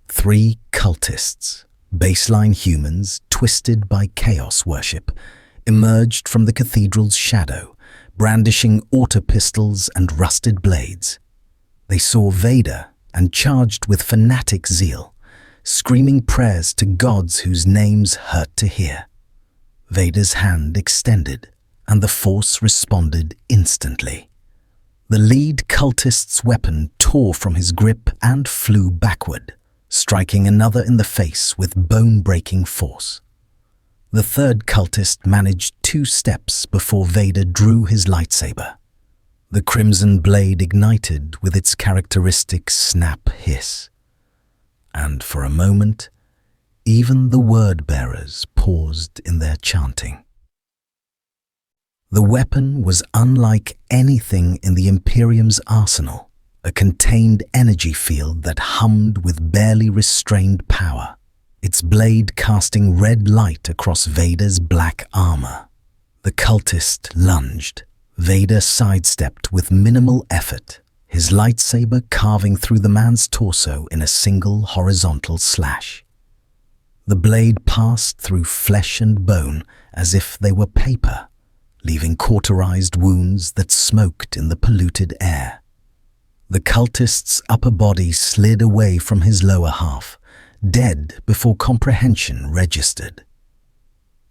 3 cultists, baseline humans twisted by chaos worship, emerged from the cathedral's shadow, brandishing autopistols and rusted blades. They saw Vader and charged with fanatic zeal, screaming prayers to gods whose names hurt to hear. Vader's hand extended, and the Force responded instantly. The lead cultist's weapon tore from his grip and flew backward, striking another in the face with bone-breaking force. The 3rd cultist managed 2 steps before Vader drew his lightsaber. The crimson blade ignited with its characteristic snap hiss. And for a moment, even the word-bearers paused in their chanting. The weapon was unlike anything in the Imperium's arsenal, a contained energy field that hummed with barely restrained power, its blade casting red light across Vader's black armor. The cultist lunged. Vader sidestepped with minimal effort, his lightsaber carving through the man's torso in a single horizontal slash. The blade passed through flesh and bone as if they were paper, leaving cauterized wounds that smoked in the polluted air. The cultist's upper body slid away from his lower half, dead before comprehension registered.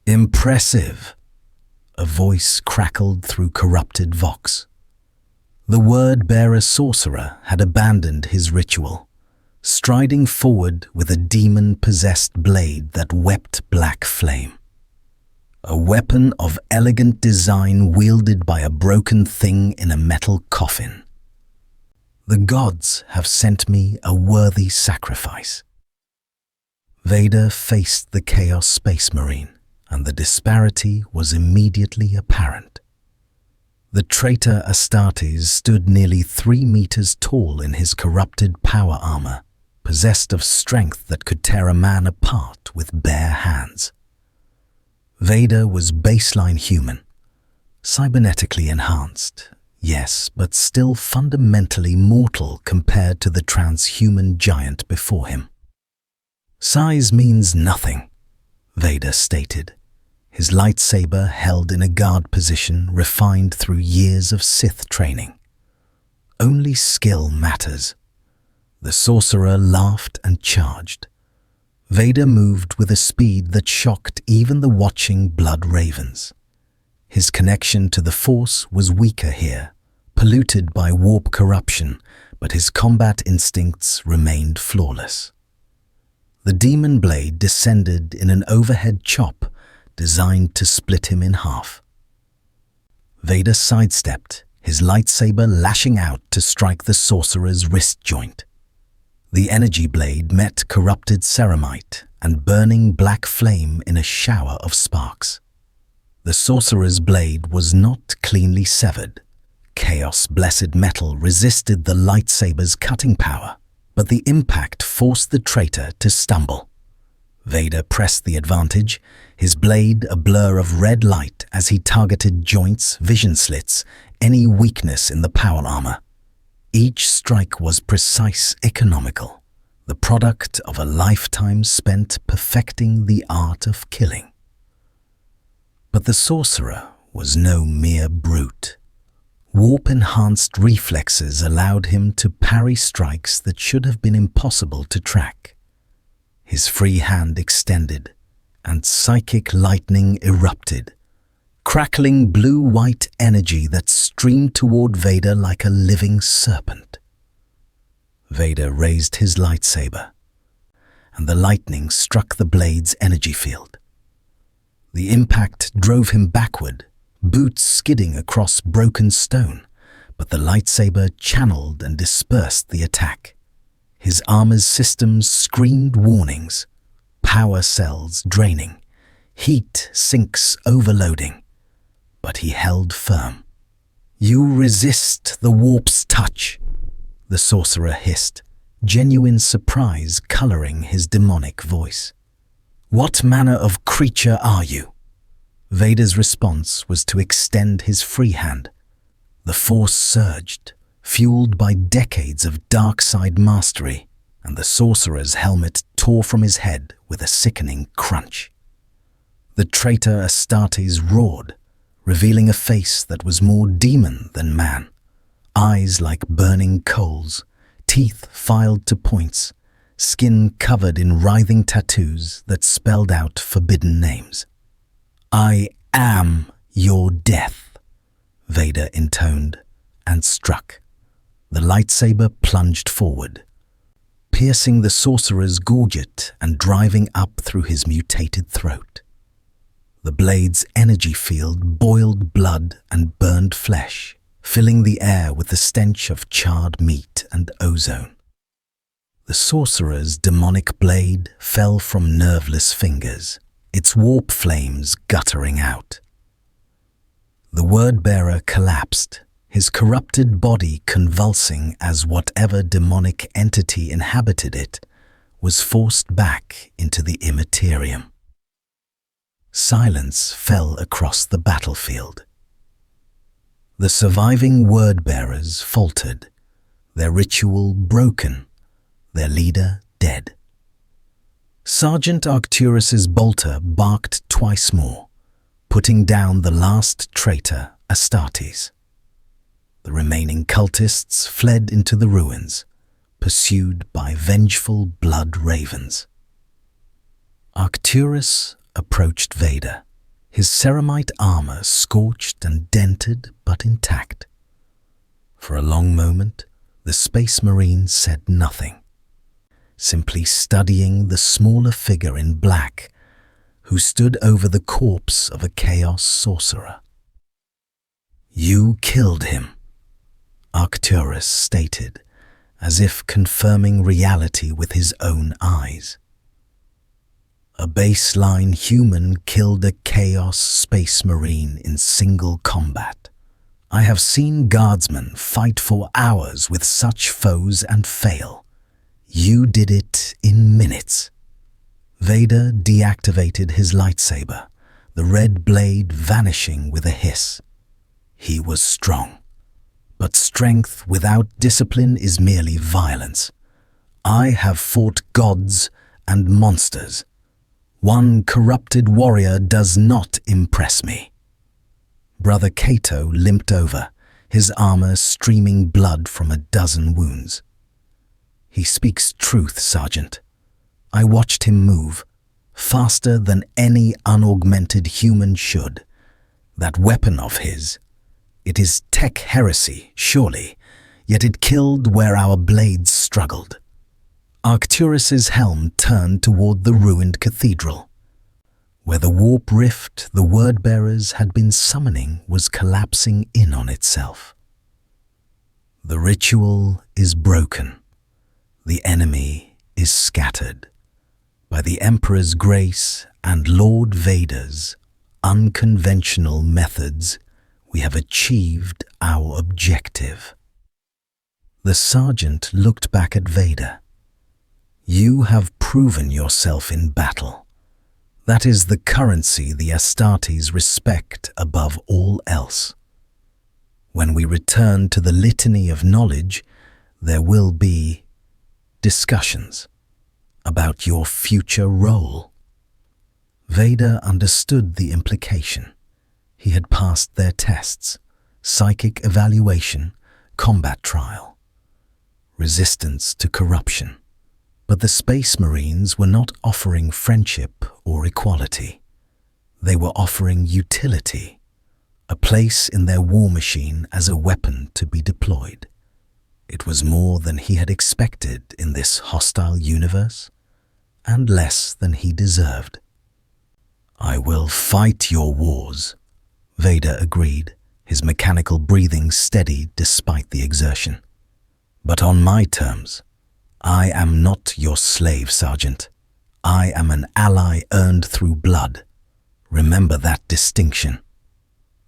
"Impressive," a voice crackled through corrupted vox. The word-bearer sorcerer had abandoned his ritual, striding forward with a demon-possessed blade that wept black flame. A weapon of elegant design wielded by a broken thing in a metal coffin. "The gods have sent me a worthy sacrifice." Vader faced the Chaos Space Marine, and the disparity was immediately apparent. The traitor Astartes stood nearly 3 meters tall in his corrupted power armor, possessed of strength that could tear a man apart with bare hands. Vader was baseline human, cybernetically enhanced, yes, but still fundamentally mortal compared to the transhuman giant before him. "Size means nothing," Vader stated, his lightsaber held in a guard position refined through years of Sith training. "Only skill matters." The sorcerer laughed and charged. Vader moved with a speed that shocked even the watching blood ravens. His connection to the Force was weaker here, polluted by warp corruption, but his combat instincts remained flawless. The demon blade descended in an overhead chop designed to split him in half. Vader sidestepped, his lightsaber lashing out to strike the sorcerer's wrist joint. The energy blade met corrupted ceramite and burning black flame in a shower of sparks. The sorcerer's blade was not cleanly severed. Chaos-blessed metal resisted the lightsaber's cutting power, but the impact forced the traitor to stumble. Vader pressed the advantage, his blade a blur of red light as he targeted joints, vision slits, any weakness in the power armor. Each strike was precise, economical, the product of a lifetime spent perfecting the art of killing. But the sorcerer was no mere brute. Warp-enhanced reflexes allowed him to parry strikes that should have been impossible to track. His free hand extended, and psychic lightning erupted, crackling blue-white energy that streamed toward Vader like a living serpent. Vader raised his lightsaber, and the lightning struck the blade's energy field. The impact drove him backward, boots skidding across broken stone, but the lightsaber channeled and dispersed the attack. His armor's systems screamed warnings, power cells draining, heat sinks overloading, but he held firm. "You resist the warp's touch," the sorcerer hissed, genuine surprise coloring his demonic voice. "What manner of creature are you?" Vader's response was to extend his free hand. The Force surged, fueled by decades of dark side mastery, and the sorcerer's helmet tore from his head with a sickening crunch. The traitor Astartes roared, revealing a face that was more demon than man, eyes like burning coals, teeth filed to points, skin covered in writhing tattoos that spelled out forbidden names. "I am your death," Vader intoned, and struck. The lightsaber plunged forward, piercing the sorcerer's gorget and driving up through his mutated throat. The blade's energy field boiled blood and burned flesh, filling the air with the stench of charred meat and ozone. The sorcerer's demonic blade fell from nerveless fingers, its warp flames guttering out. The word-bearer collapsed, his corrupted body convulsing as whatever demonic entity inhabited it was forced back into the Imperium. Silence fell across the battlefield. The surviving word-bearers faltered, their ritual broken, their leader dead. Sergeant Arcturus's bolter barked twice more, putting down the last traitor, Astartes. The remaining cultists fled into the ruins, pursued by vengeful blood ravens. Arcturus approached Vader, his ceramite armor scorched and dented but intact. For a long moment, the Space Marine said nothing, simply studying the smaller figure in black who stood over the corpse of a Chaos sorcerer. "You killed him," Arcturus stated, as if confirming reality with his own eyes. A baseline human killed a Chaos Space Marine in single combat. I have seen guardsmen fight for hours with such foes and fail. You did it in minutes. Vader deactivated his lightsaber, the red blade vanishing with a hiss. He was strong. But strength without discipline is merely violence. I have fought gods and monsters. One corrupted warrior does not impress me. Brother Cato limped over, his armor streaming blood from a dozen wounds. He speaks truth, Sergeant. I watched him move, faster than any unaugmented human should. That weapon of his, it is tech heresy, surely, yet it killed where our blades struggled. Arcturus's helm turned toward the ruined cathedral. Where the warp rift the word-bearers had been summoning was collapsing in on itself. The ritual is broken. The enemy is scattered. By the Emperor's grace and Lord Vader's unconventional methods, we have achieved our objective. The sergeant looked back at Vader. You have proven yourself in battle. That is the currency the Astartes respect above all else. When we return to the litany of knowledge, there will be discussions about your future role. Vader understood the implication. He had passed their tests, psychic evaluation, combat trial, resistance to corruption. But the Space Marines were not offering friendship or equality. They were offering utility, a place in their war machine as a weapon to be deployed. It was more than he had expected in this hostile universe, and less than he deserved. I will fight your wars, Vader agreed, his mechanical breathing steady despite the exertion. But on my terms. I am not your slave, Sergeant. I am an ally earned through blood. Remember that distinction.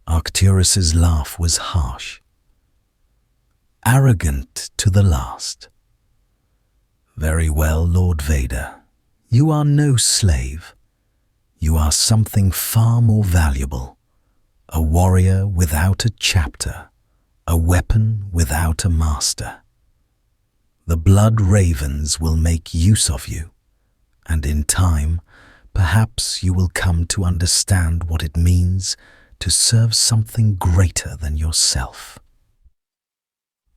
Arcturus's laugh was harsh. Arrogant to the last. Very well, Lord Vader. You are no slave. You are something far more valuable. A warrior without a chapter. A weapon without a master. The blood ravens will make use of you, and in time, perhaps you will come to understand what it means to serve something greater than yourself.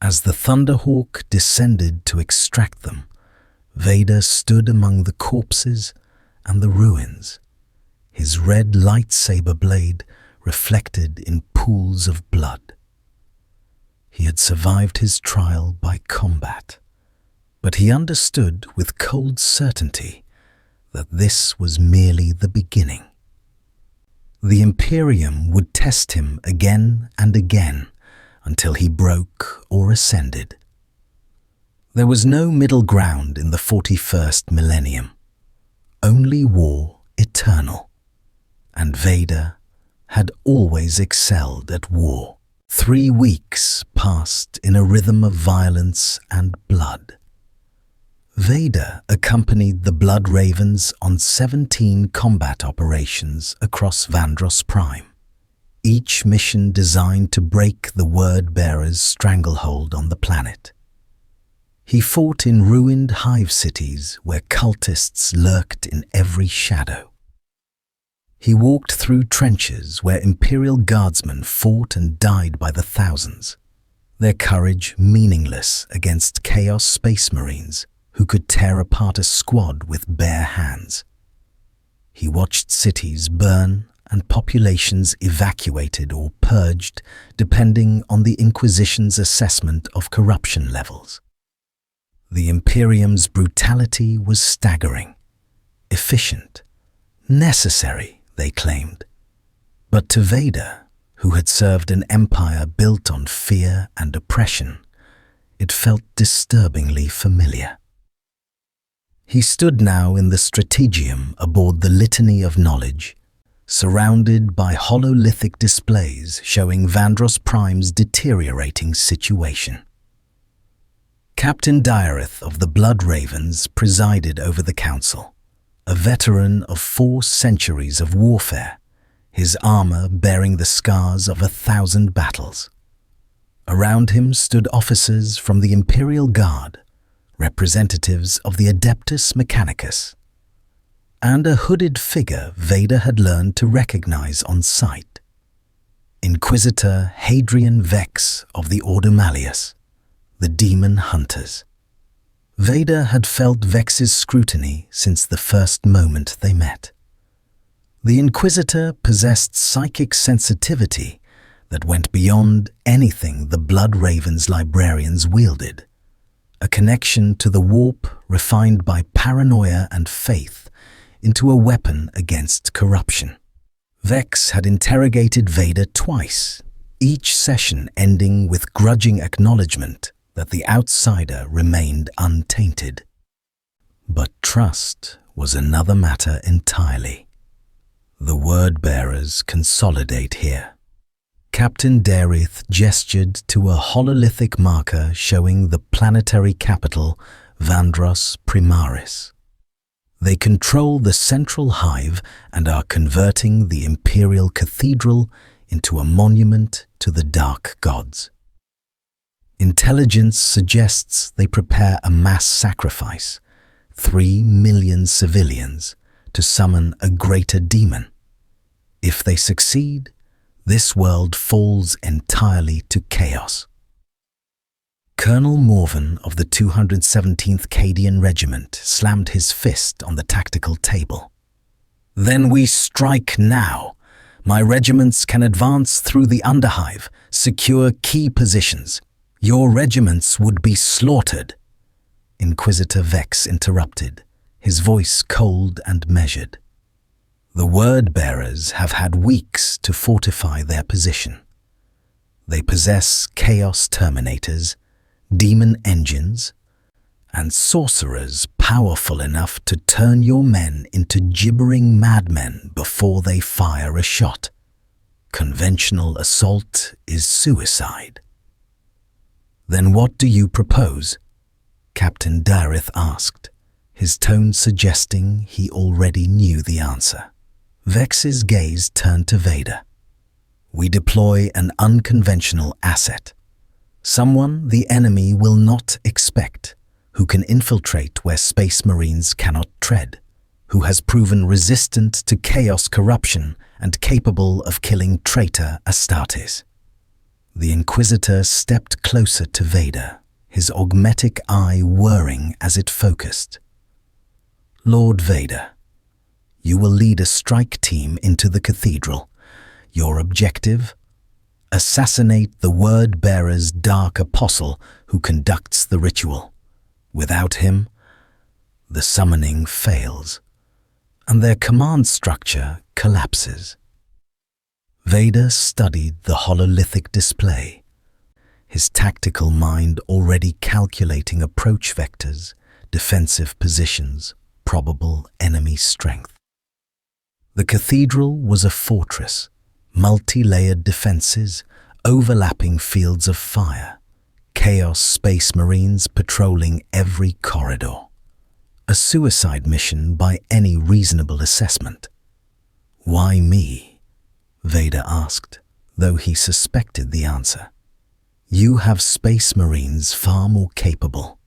As the Thunderhawk descended to extract them, Vader stood among the corpses and the ruins, his red lightsaber blade reflected in pools of blood. He had survived his trial by combat. But he understood with cold certainty that this was merely the beginning. The Imperium would test him again and again until he broke or ascended. There was no middle ground in the 41st millennium, only war eternal, and Vader had always excelled at war. 3 weeks passed in a rhythm of violence and blood. Vader accompanied the Blood Ravens on 17 combat operations across Vandros Prime, each mission designed to break the Word-Bearer's stranglehold on the planet. He fought in ruined hive cities where cultists lurked in every shadow. He walked through trenches where Imperial guardsmen fought and died by the thousands, their courage meaningless against Chaos Space Marines who could tear apart a squad with bare hands. He watched cities burn and populations evacuated or purged depending on the Inquisition's assessment of corruption levels. The Imperium's brutality was staggering, efficient, necessary, they claimed. But to Vader, who had served an empire built on fear and oppression, it felt disturbingly familiar. He stood now in the Strategium aboard the Litany of Knowledge, surrounded by hololithic displays showing Vandros Prime's deteriorating situation. Captain Darth of the Blood Ravens presided over the council, a veteran of 4 centuries of warfare, his armor bearing the scars of 1,000 battles. Around him stood officers from the Imperial Guard, representatives of the Adeptus Mechanicus, and a hooded figure Vader had learned to recognize on sight, Inquisitor Hadrian Vex of the Order Malleus, the Demon Hunters. Vader had felt Vex's scrutiny since the first moment they met. The Inquisitor possessed psychic sensitivity that went beyond anything the Blood Raven's librarians wielded, a connection to the warp refined by paranoia and faith into a weapon against corruption. Vex had interrogated Vader twice, each session ending with grudging acknowledgement that the outsider remained untainted. But trust was another matter entirely. The word-bearers consolidate here. Captain Darth gestured to a hololithic marker showing the planetary capital Vandros Primaris. They control the central hive and are converting the Imperial Cathedral into a monument to the Dark Gods. Intelligence suggests they prepare a mass sacrifice, 3 million civilians, to summon a greater demon. If they succeed, this world falls entirely to chaos. Colonel Morven of the 217th Cadian Regiment slammed his fist on the tactical table. "Then we strike now. My regiments can advance through the underhive, secure key positions. Your regiments would be slaughtered." Inquisitor Vex interrupted, his voice cold and measured. "The word-bearers have had weeks to fortify their position. They possess chaos terminators, demon engines, and sorcerers powerful enough to turn your men into gibbering madmen before they fire a shot. Conventional assault is suicide." "Then what do you propose?" Captain Darth asked, his tone suggesting he already knew the answer. Vex's gaze turned to Vader. "We deploy an unconventional asset. Someone the enemy will not expect, who can infiltrate where Space Marines cannot tread, who has proven resistant to chaos corruption and capable of killing traitor Astartes." The Inquisitor stepped closer to Vader, his augmetic eye whirring as it focused. "Lord Vader, you will lead a strike team into the cathedral. Your objective? Assassinate the word-bearer's dark apostle who conducts the ritual. Without him, the summoning fails, and their command structure collapses." Vader studied the hololithic display, his tactical mind already calculating approach vectors, defensive positions, probable enemy strength. The cathedral was a fortress, multi-layered defenses, overlapping fields of fire, Chaos Space Marines patrolling every corridor. A suicide mission by any reasonable assessment. "Why me?" Vader asked, though he suspected the answer. "You have Space Marines far more capable.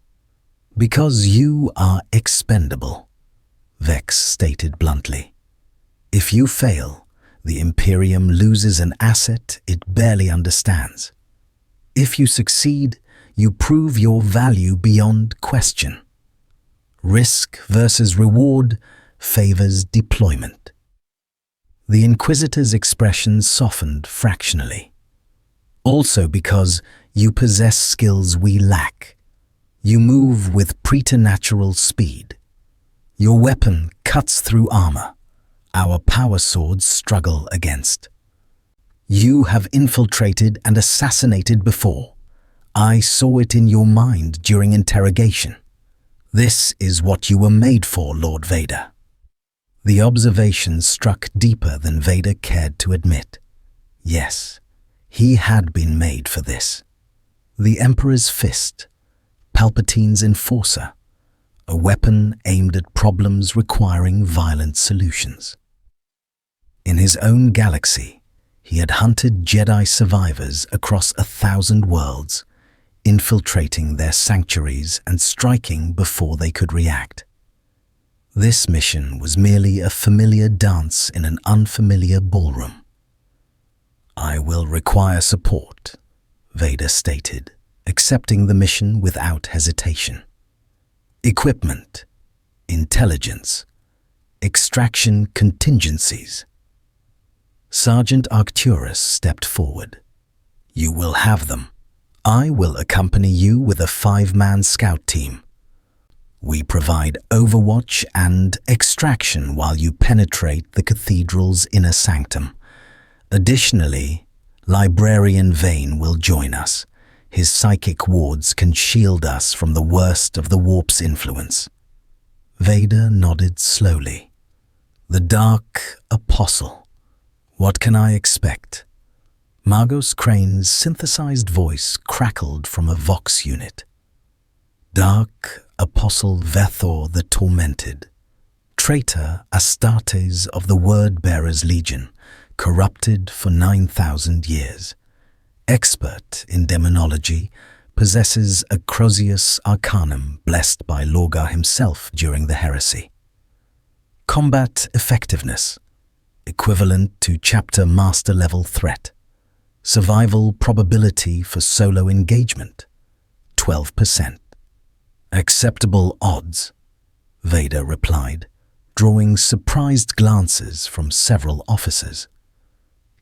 Because you are expendable, Vex stated bluntly. If you fail, the Imperium loses an asset it barely understands. If you succeed, you prove your value beyond question. Risk versus reward favors deployment. The Inquisitor's expression softened fractionally. Also because you possess skills we lack. You move with preternatural speed. Your weapon cuts through armor. Our power swords struggle against. You have infiltrated and assassinated before. I saw it in your mind during interrogation. This is what you were made for, Lord Vader. The observation struck deeper than Vader cared to admit. Yes, he had been made for this. The Emperor's fist, Palpatine's enforcer, a weapon aimed at problems requiring violent solutions. In his own galaxy, he had hunted Jedi survivors across 1,000 worlds, infiltrating their sanctuaries and striking before they could react. This mission was merely a familiar dance in an unfamiliar ballroom. I will require support, Vader stated, accepting the mission without hesitation. Equipment, intelligence, extraction contingencies. Sergeant Arcturus stepped forward. You will have them. I will accompany you with a 5-man scout team. We provide overwatch and extraction while you penetrate the cathedral's inner sanctum. Additionally, Librarian Vane will join us. His psychic wards can shield us from the worst of the warp's influence. Vader nodded slowly. The Dark Apostle. What can I expect? Margos Crane's synthesized voice crackled from a Vox unit. Dark Apostle Vaethor the Tormented, traitor Astartes of the Word-Bearers Legion, corrupted for 9,000 years. Expert in demonology, possesses a Crozius Arcanum blessed by Lorgar himself during the heresy. Combat effectiveness, equivalent to chapter master level threat. Survival probability for solo engagement, 12%. Acceptable odds, Vader replied, drawing surprised glances from several officers.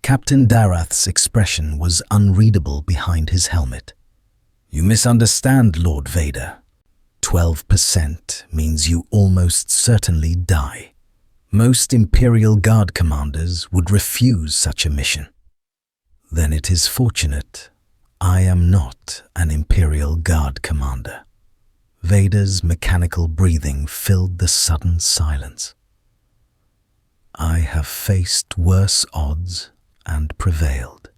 Captain Darath's expression was unreadable behind his helmet. You misunderstand, Lord Vader. 12% means you almost certainly die. Most Imperial Guard commanders would refuse such a mission. Then it is fortunate I am not an Imperial Guard commander. Vader's mechanical breathing filled the sudden silence. I have faced worse odds and prevailed.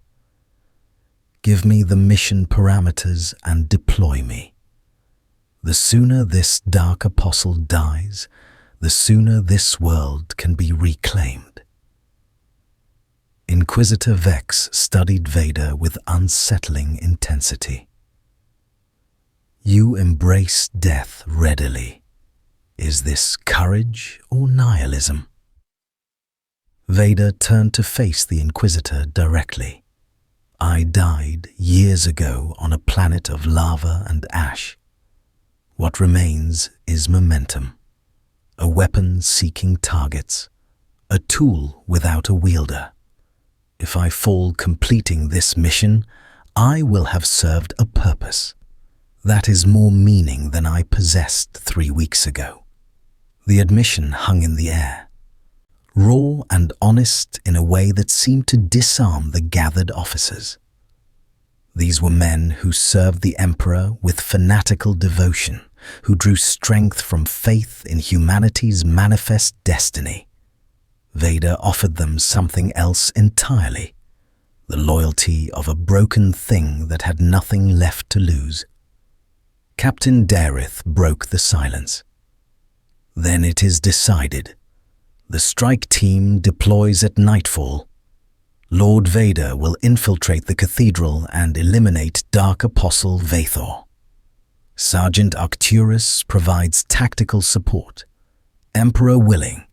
Give me the mission parameters and deploy me. The sooner this Dark Apostle dies, the sooner this world can be reclaimed. Inquisitor Vex studied Vader with unsettling intensity. You embrace death readily. Is this courage or nihilism? Vader turned to face the Inquisitor directly. I died years ago on a planet of lava and ash. What remains is momentum, a weapon seeking targets, a tool without a wielder. If I fall completing this mission, I will have served a purpose. That is more meaning than I possessed 3 weeks ago. The admission hung in the air, raw and honest in a way that seemed to disarm the gathered officers. These were men who served the Emperor with fanatical devotion, who drew strength from faith in humanity's manifest destiny. Vader offered them something else entirely, the loyalty of a broken thing that had nothing left to lose. Captain Darth broke the silence. Then it is decided. The strike team deploys at nightfall. Lord Vader will infiltrate the cathedral and eliminate Dark Apostle Vaethor. Sergeant Arcturus provides tactical support. Emperor willing,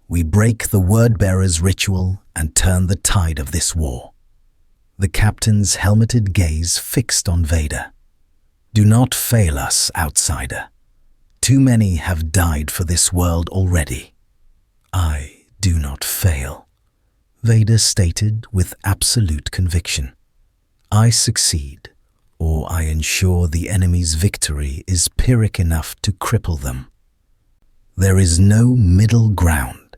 we break the Word-Bearer's ritual and turn the tide of this war. The captain's helmeted gaze fixed on Vader. Do not fail us, outsider. Too many have died for this world already. I do not fail, Vader stated with absolute conviction. I succeed, or I ensure the enemy's victory is Pyrrhic enough to cripple them. There is no middle ground.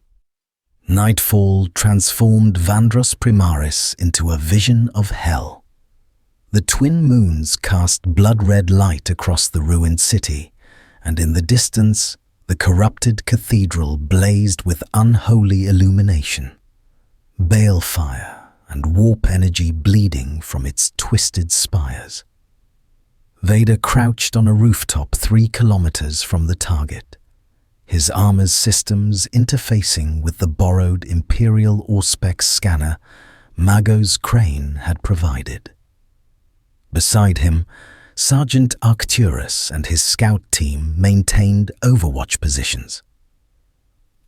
Nightfall transformed Vandros Primaris into a vision of hell. The twin moons cast blood-red light across the ruined city, and in the distance, the corrupted cathedral blazed with unholy illumination. Balefire and warp energy bleeding from its twisted spires. Vader crouched on a rooftop 3 kilometers from the target, his armor's systems interfacing with the borrowed Imperial Auspex scanner Mago's crane had provided. Beside him, Sergeant Arcturus and his scout team maintained overwatch positions.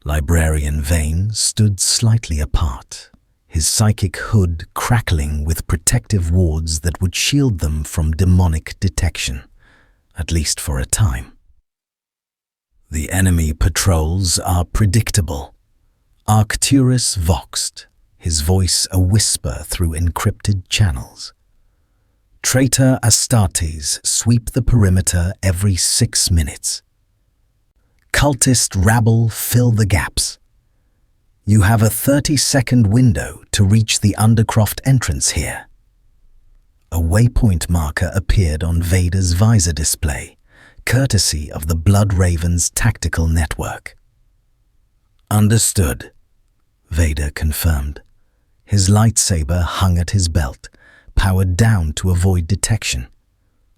Librarian Vane stood slightly apart, his psychic hood crackling with protective wards that would shield them from demonic detection, at least for a time. The enemy patrols are predictable. Arcturus voxed, his voice a whisper through encrypted channels. Traitor Astartes sweep the perimeter every 6 minutes. Cultist rabble fill the gaps. You have a 30-second window to reach the Undercroft entrance here. A waypoint marker appeared on Vader's visor display, courtesy of the Blood Raven's tactical network. Understood, Vader confirmed. His lightsaber hung at his belt, powered down to avoid detection.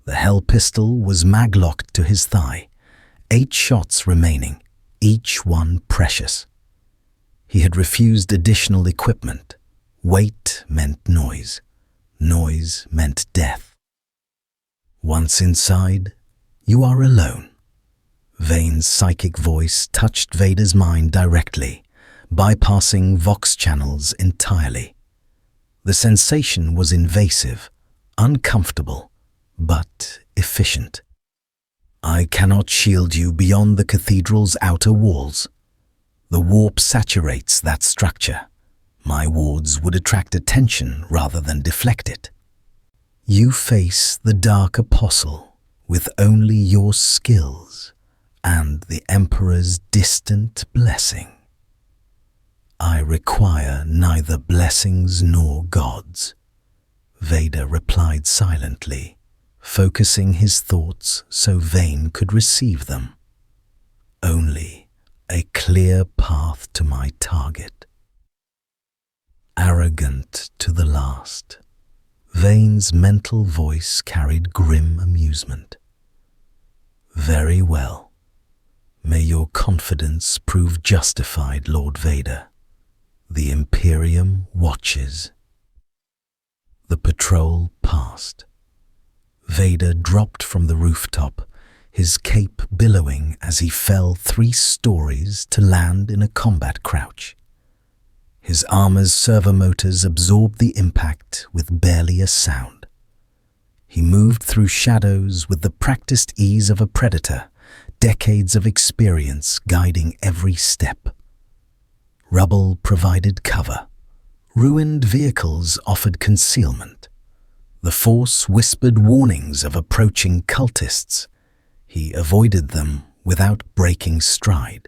The Hell pistol was mag-locked to his thigh, 8 shots remaining, each one precious. He had refused additional equipment. Weight meant noise. Noise meant death. Once inside, you are alone. Vane's psychic voice touched Vader's mind directly, bypassing Vox channels entirely. The sensation was invasive, uncomfortable, but efficient. I cannot shield you beyond the cathedral's outer walls. The warp saturates that structure. My wards would attract attention rather than deflect it. You face the Dark Apostle with only your skills and the Emperor's distant blessing. I require neither blessings nor gods, Vader replied silently, focusing his thoughts so Vane could receive them. Only a clear path to my target. Arrogant to the last, Vane's mental voice carried grim amusement. Very well. May your confidence prove justified, Lord Vader. The Imperium watches. The patrol passed. Vader dropped from the rooftop, his cape billowing as he fell 3 stories to land in a combat crouch. His armor's servomotors absorbed the impact with barely a sound. He moved through shadows with the practiced ease of a predator, decades of experience guiding every step. Rubble provided cover. Ruined vehicles offered concealment. The Force whispered warnings of approaching cultists. He avoided them without breaking stride.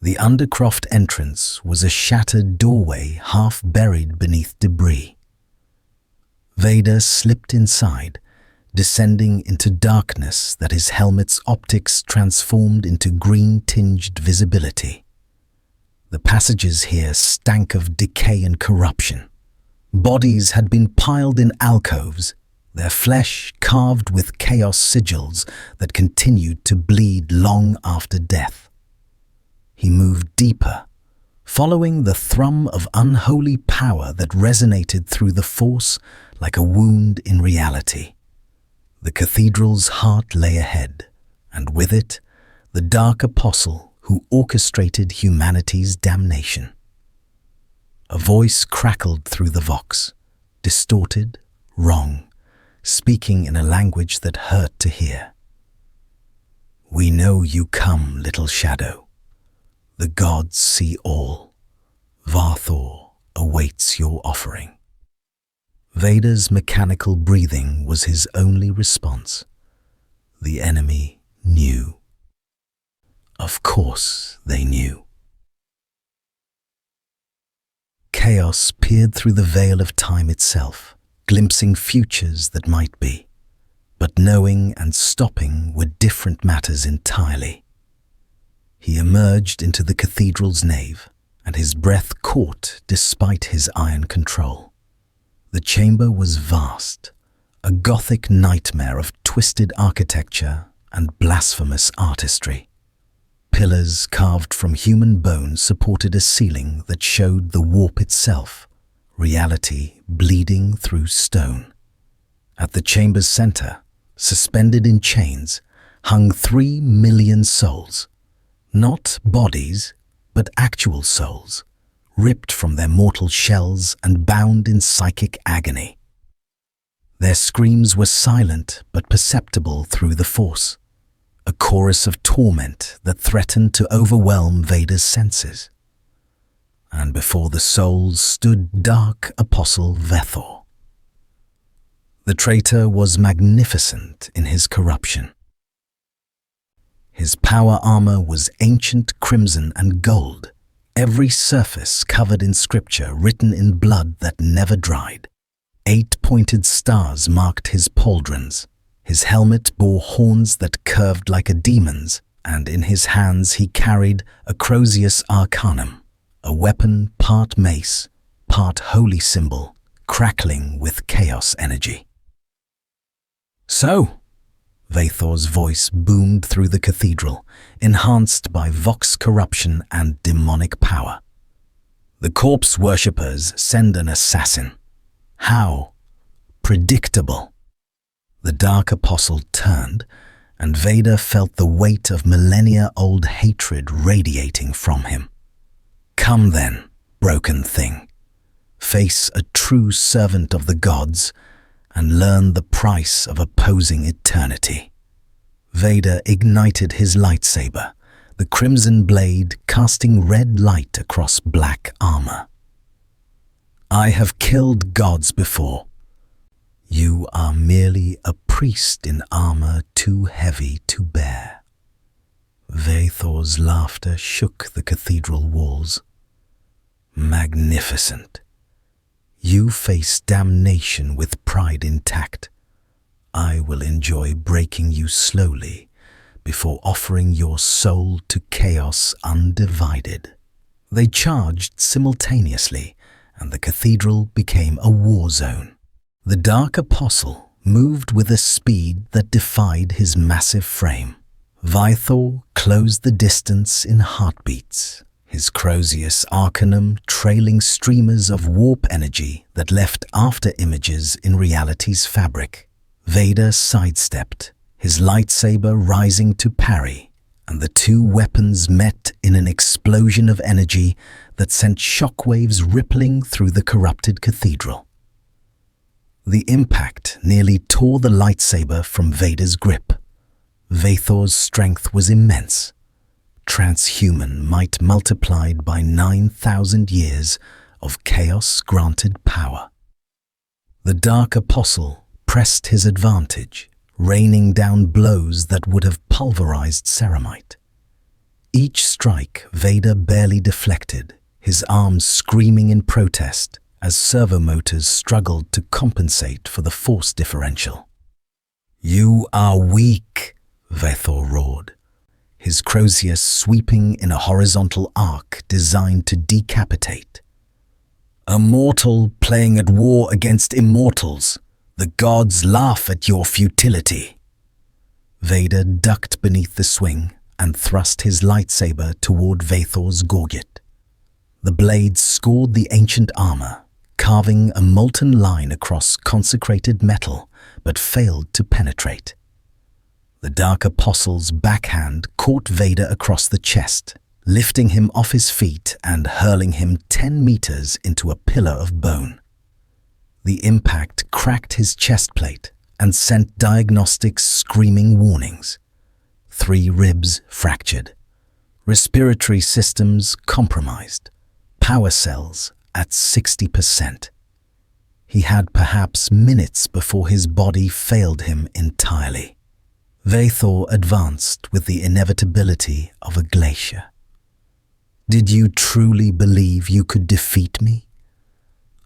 The Undercroft entrance was a shattered doorway half buried beneath debris. Vader slipped inside, descending into darkness that his helmet's optics transformed into green-tinged visibility. The passages here stank of decay and corruption. Bodies had been piled in alcoves, their flesh carved with chaos sigils that continued to bleed long after death. He moved deeper, following the thrum of unholy power that resonated through the Force like a wound in reality. The cathedral's heart lay ahead, and with it, the dark apostle who orchestrated humanity's damnation. A voice crackled through the vox, distorted, wrong, speaking in a language that hurt to hear. "We know you come, little shadow. The gods see all. Vaethor awaits your offering." Vader's mechanical breathing was his only response. The enemy knew. Of course they knew. Chaos peered through the veil of time itself, glimpsing futures that might be. But knowing and stopping were different matters entirely. He emerged into the cathedral's nave, and his breath caught despite his iron control. The chamber was vast, a Gothic nightmare of twisted architecture and blasphemous artistry. Pillars carved from human bone supported a ceiling that showed the warp itself, reality bleeding through stone. At the chamber's center, suspended in chains, hung 3 million souls. Not bodies, but actual souls, ripped from their mortal shells and bound in psychic agony. Their screams were silent but perceptible through the Force, a chorus of torment that threatened to overwhelm Vader's senses. And before the souls stood Dark Apostle Vaethor. The traitor was magnificent in his corruption. His power armor was ancient crimson and gold, every surface covered in scripture written in blood that never dried. 8 pointed stars marked his pauldrons. His helmet bore horns that curved like a demon's, and in his hands he carried a Crozius Arcanum, a weapon part mace, part holy symbol, crackling with chaos energy. "So," Vaethor's voice boomed through the cathedral, enhanced by vox corruption and demonic power. "The corpse worshippers send an assassin. How? Predictable." The Dark Apostle turned, and Vader felt the weight of millennia-old hatred radiating from him. "Come then, broken thing. Face a true servant of the gods and learn the price of opposing eternity." Vader ignited his lightsaber, the crimson blade casting red light across black armor. "I have killed gods before. You are merely a priest in armor too heavy to bear." Vaethor's laughter shook the cathedral walls. "Magnificent. You face damnation with pride intact. I will enjoy breaking you slowly before offering your soul to chaos undivided." They charged simultaneously, and the cathedral became a war zone. The Dark Apostle moved with a speed that defied his massive frame. Vaethor closed the distance in heartbeats, his Crozius Arcanum trailing streamers of warp energy that left after images in reality's fabric. Vader sidestepped, his lightsaber rising to parry, and the two weapons met in an explosion of energy that sent shockwaves rippling through the corrupted cathedral. The impact nearly tore the lightsaber from Vader's grip. Vaethor's strength was immense, transhuman might multiplied by 9,000 years of chaos-granted power. The Dark Apostle pressed his advantage, raining down blows that would have pulverized ceramite. Each strike Vader barely deflected, his arms screaming in protest as servomotors struggled to compensate for the force differential. "You are weak," Vaethor roared, his Crozius sweeping in a horizontal arc designed to decapitate. "A mortal playing at war against immortals. The gods laugh at your futility." Vader ducked beneath the swing and thrust his lightsaber toward Vaethor's gorget. The blade scored the ancient armor, carving a molten line across consecrated metal but failed to penetrate. The Dark Apostle's backhand caught Vader across the chest, lifting him off his feet and hurling him 10 meters into a pillar of bone. The impact cracked his chest plate and sent diagnostics screaming warnings. 3 ribs fractured, respiratory systems compromised, power cells at 60%. He had perhaps minutes before his body failed him entirely. Vaethor advanced with the inevitability of a glacier. Did you truly believe you could defeat me?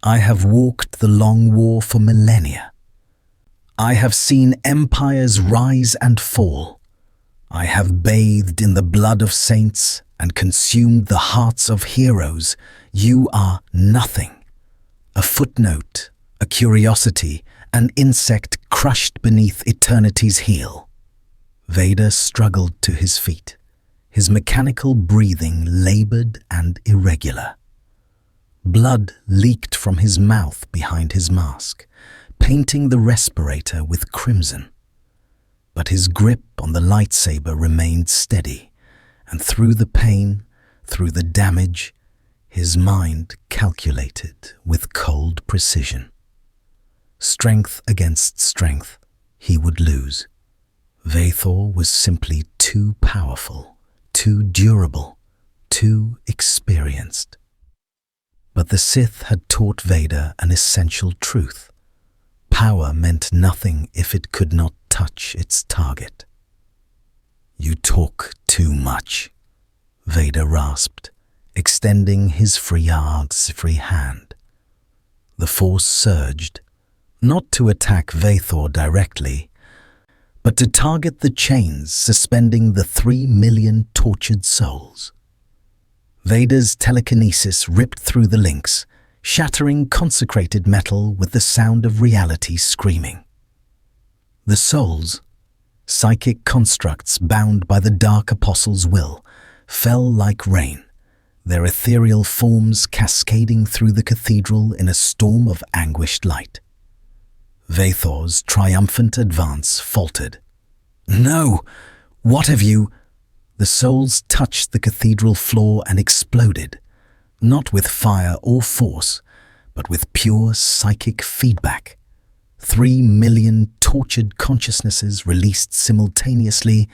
I have walked the long war for millennia. I have seen empires rise and fall. I have bathed in the blood of saints and consumed the hearts of heroes. You are nothing. A footnote, a curiosity, an insect crushed beneath eternity's heel. Vader struggled to his feet, his mechanical breathing labored and irregular. Blood leaked from his mouth behind his mask, painting the respirator with crimson. But his grip on the lightsaber remained steady, and through the pain, through the damage, his mind calculated with cold precision. Strength against strength, he would lose. Vaethor was simply too powerful, too durable, too experienced. But the Sith had taught Vader an essential truth. Power meant nothing if it could not touch its target. You talk too much, Vader rasped, extending his free hand. The Force surged, not to attack Vaethor directly, but to target the chains suspending the 3 million tortured souls. Vader's telekinesis ripped through the links, shattering consecrated metal with the sound of reality screaming. The souls, psychic constructs bound by the Dark Apostle's will, fell like rain, their ethereal forms cascading through the cathedral in a storm of anguished light. Vaethor's triumphant advance faltered. No! What have you? The souls touched the cathedral floor and exploded, not with fire or force, but with pure psychic feedback. 3 million tortured consciousnesses released simultaneously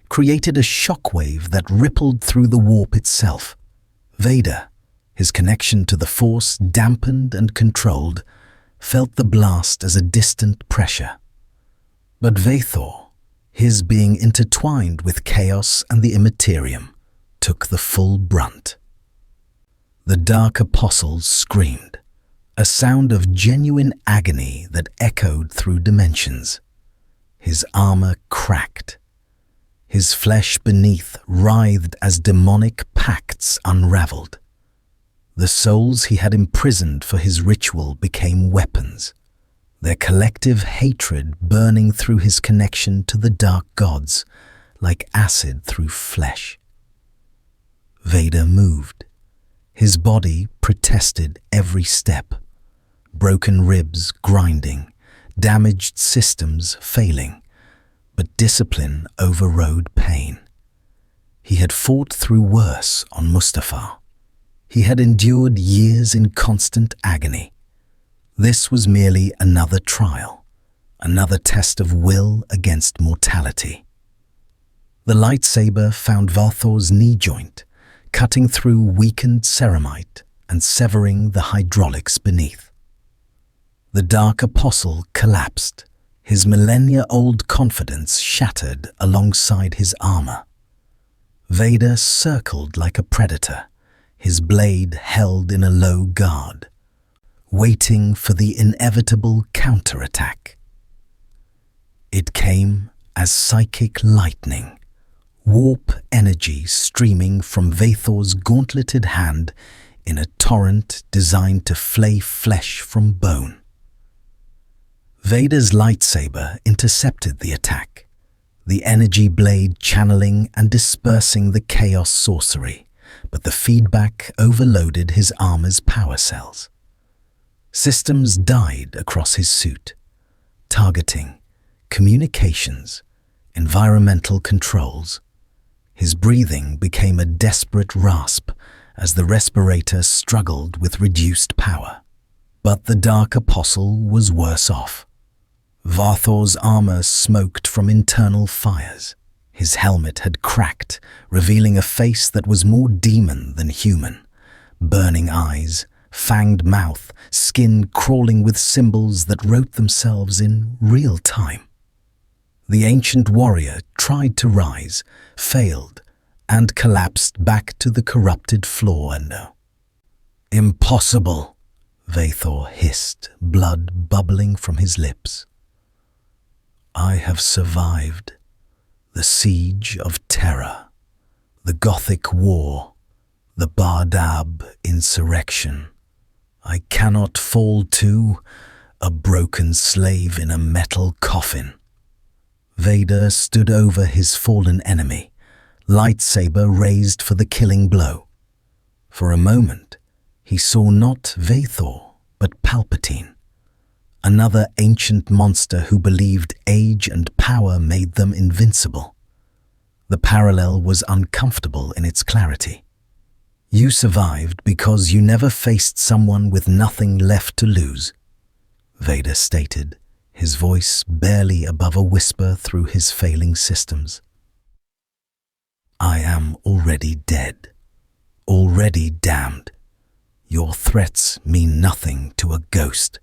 created a shockwave that rippled through the warp itself. Vader, his connection to the Force dampened and controlled, felt the blast as a distant pressure. But Vaethor, his being intertwined with chaos and the Imperium, took the full brunt. The Dark Apostle screamed, a sound of genuine agony that echoed through dimensions. His armor cracked. His flesh beneath writhed as demonic pacts unraveled. The souls he had imprisoned for his ritual became weapons, their collective hatred burning through his connection to the dark gods like acid through flesh. Vader moved. His body protested every step, broken ribs grinding, damaged systems failing, but discipline overrode pain. He had fought through worse on Mustafar. He had endured years in constant agony. This was merely another trial, another test of will against mortality. The lightsaber found Vaethor's knee joint, cutting through weakened ceramite and severing the hydraulics beneath. The Dark Apostle collapsed, his millennia-old confidence shattered alongside his armor. Vader circled like a predator, his blade held in a low guard, waiting for the inevitable counterattack. It came as psychic lightning, warp energy streaming from Vaethor's gauntleted hand in a torrent designed to flay flesh from bone. Vader's lightsaber intercepted the attack, the energy blade channeling and dispersing the chaos sorcery, but the feedback overloaded his armor's power cells. Systems died across his suit. targeting, communications, environmental controls. His breathing became a desperate rasp as the respirator struggled with reduced power. But the Dark Apostle was worse off. Vaethor's armor smoked from internal fires. His helmet had cracked, revealing a face that was more demon than human. Burning eyes, fanged mouth, skin crawling with symbols that wrote themselves in real time. The ancient warrior tried to rise, failed, and collapsed back to the corrupted floor. "Impossible," Vaethor hissed, blood bubbling from his lips. "I have survived the siege of Terra, the Gothic War, the Bardab insurrection. I cannot fall to a broken slave in a metal coffin." Vader stood over his fallen enemy, lightsaber raised for the killing blow. For a moment, he saw not Vaethor, but Palpatine, another ancient monster who believed age and power made them invincible. The parallel was uncomfortable in its clarity. "You survived because you never faced someone with nothing left to lose," Vader stated, his voice barely above a whisper through his failing systems. "I am already dead, already damned. Your threats mean nothing to a ghost."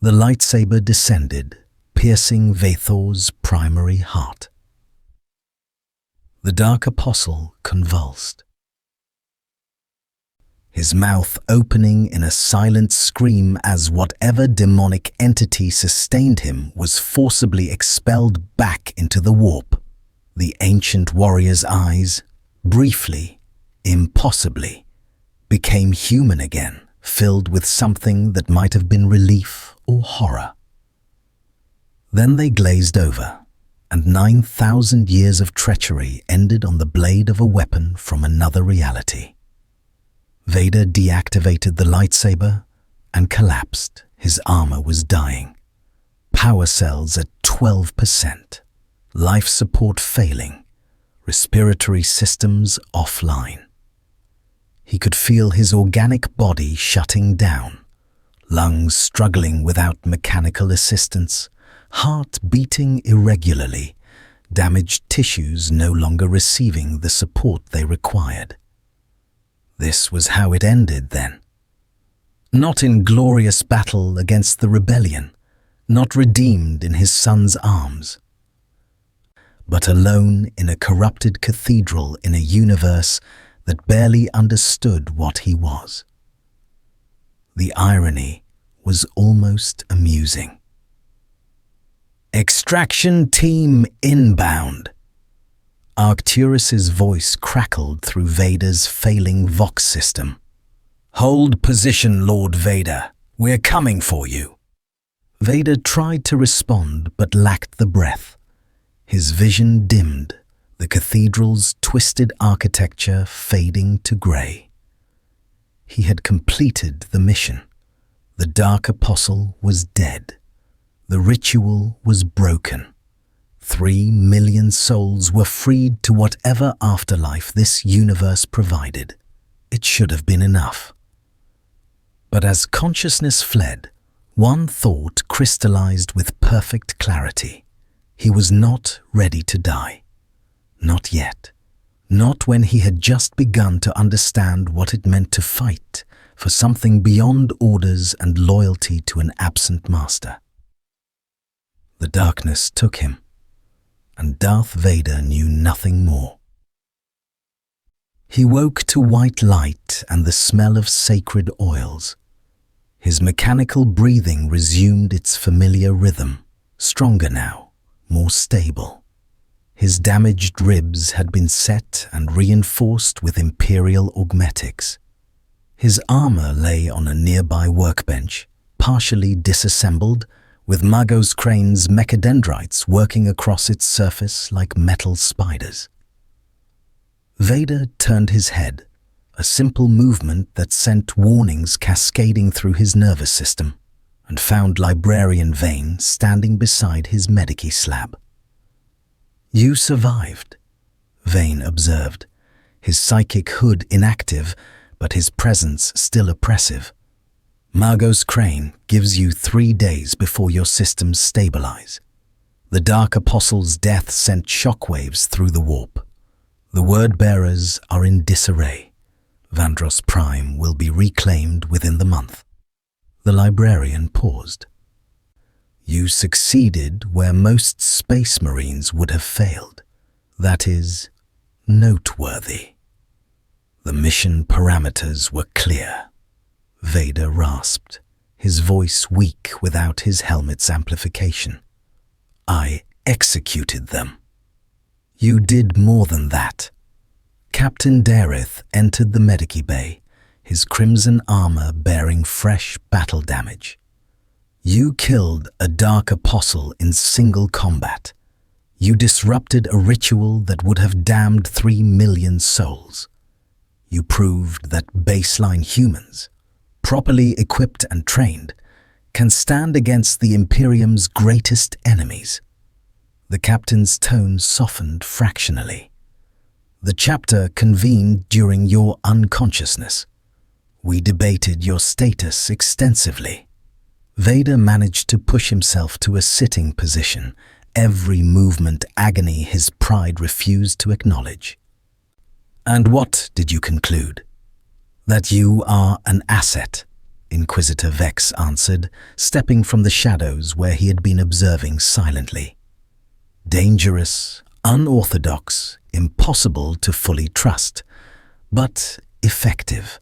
The lightsaber descended, piercing Vaethor's primary heart. The Dark Apostle convulsed, his mouth opening in a silent scream as whatever demonic entity sustained him was forcibly expelled back into the warp. The ancient warrior's eyes, briefly, impossibly, became human again, filled with something that might have been relief or horror. Then they glazed over, and 9,000 years of treachery ended on the blade of a weapon from another reality. Vader deactivated the lightsaber and collapsed. His armor was dying. Power cells at 12%. Life support failing. Respiratory systems offline. He could feel his organic body shutting down. Lungs struggling without mechanical assistance. Heart beating irregularly. Damaged tissues no longer receiving the support they required. This was how it ended then. Not in glorious battle against the rebellion, not redeemed in his son's arms, but alone in a corrupted cathedral in a universe that barely understood what he was. The irony was almost amusing. "Extraction team inbound." Arcturus's voice crackled through Vader's failing Vox system. "Hold position, Lord Vader. We're coming for you." Vader tried to respond but lacked the breath. His vision dimmed, the cathedral's twisted architecture fading to grey. He had completed the mission. The Dark Apostle was dead. The ritual was broken. 3 million souls were freed to whatever afterlife this universe provided. It should have been enough. But as consciousness fled, one thought crystallized with perfect clarity. He was not ready to die. Not yet. Not when he had just begun to understand what it meant to fight for something beyond orders and loyalty to an absent master. The darkness took him, and Darth Vader knew nothing more. He woke to white light and the smell of sacred oils. His mechanical breathing resumed its familiar rhythm, stronger now, more stable. His damaged ribs had been set and reinforced with Imperial augmetics. His armor lay on a nearby workbench, partially disassembled, with Magos Crane's mechadendrites working across its surface like metal spiders. Vader turned his head, a simple movement that sent warnings cascading through his nervous system, and found Librarian Vane standing beside his medici slab. "You survived," Vane observed, his psychic hood inactive, but his presence still oppressive. "Magos Crane gives you 3 days before your systems stabilize. The Dark Apostle's death sent shockwaves through the warp. The word-bearers are in disarray. Vandros Prime will be reclaimed within the month." The Librarian paused. "You succeeded where most Space Marines would have failed. That is noteworthy." "The mission parameters were clear," Vader rasped, his voice weak without his helmet's amplification. "I executed them." "You did more than that." Captain Darth entered the medici bay, his crimson armor bearing fresh battle damage. "You killed a Dark Apostle in single combat. You disrupted a ritual that would have damned 3 million souls. You proved that baseline humans, properly equipped and trained, can stand against the Imperium's greatest enemies." The captain's tone softened fractionally. "The chapter convened during your unconsciousness. We debated your status extensively." Vader managed to push himself to a sitting position, every movement agony his pride refused to acknowledge. "And what did you conclude?" "That you are an asset," Inquisitor Vex answered, stepping from the shadows where he had been observing silently. "Dangerous, unorthodox, impossible to fully trust, but effective.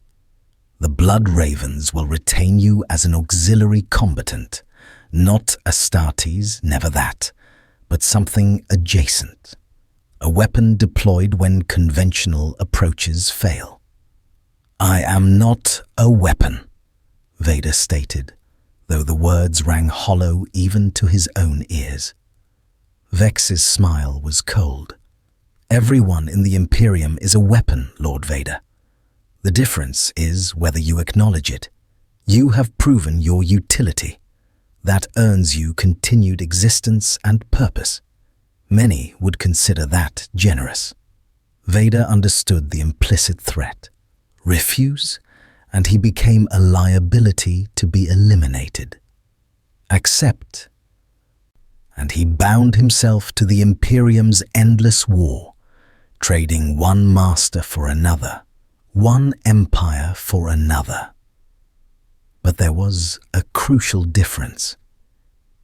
The Blood Ravens will retain you as an auxiliary combatant, not Astartes, never that, but something adjacent. A weapon deployed when conventional approaches fail." "I am not a weapon," Vader stated, though the words rang hollow even to his own ears. Vex's smile was cold. "Everyone in the Imperium is a weapon, Lord Vader. The difference is whether you acknowledge it. You have proven your utility. That earns you continued existence and purpose. Many would consider that generous." Vader understood the implicit threat. Refuse, and he became a liability to be eliminated. Accept, and he bound himself to the Imperium's endless war, trading one master for another, one empire for another. But there was a crucial difference.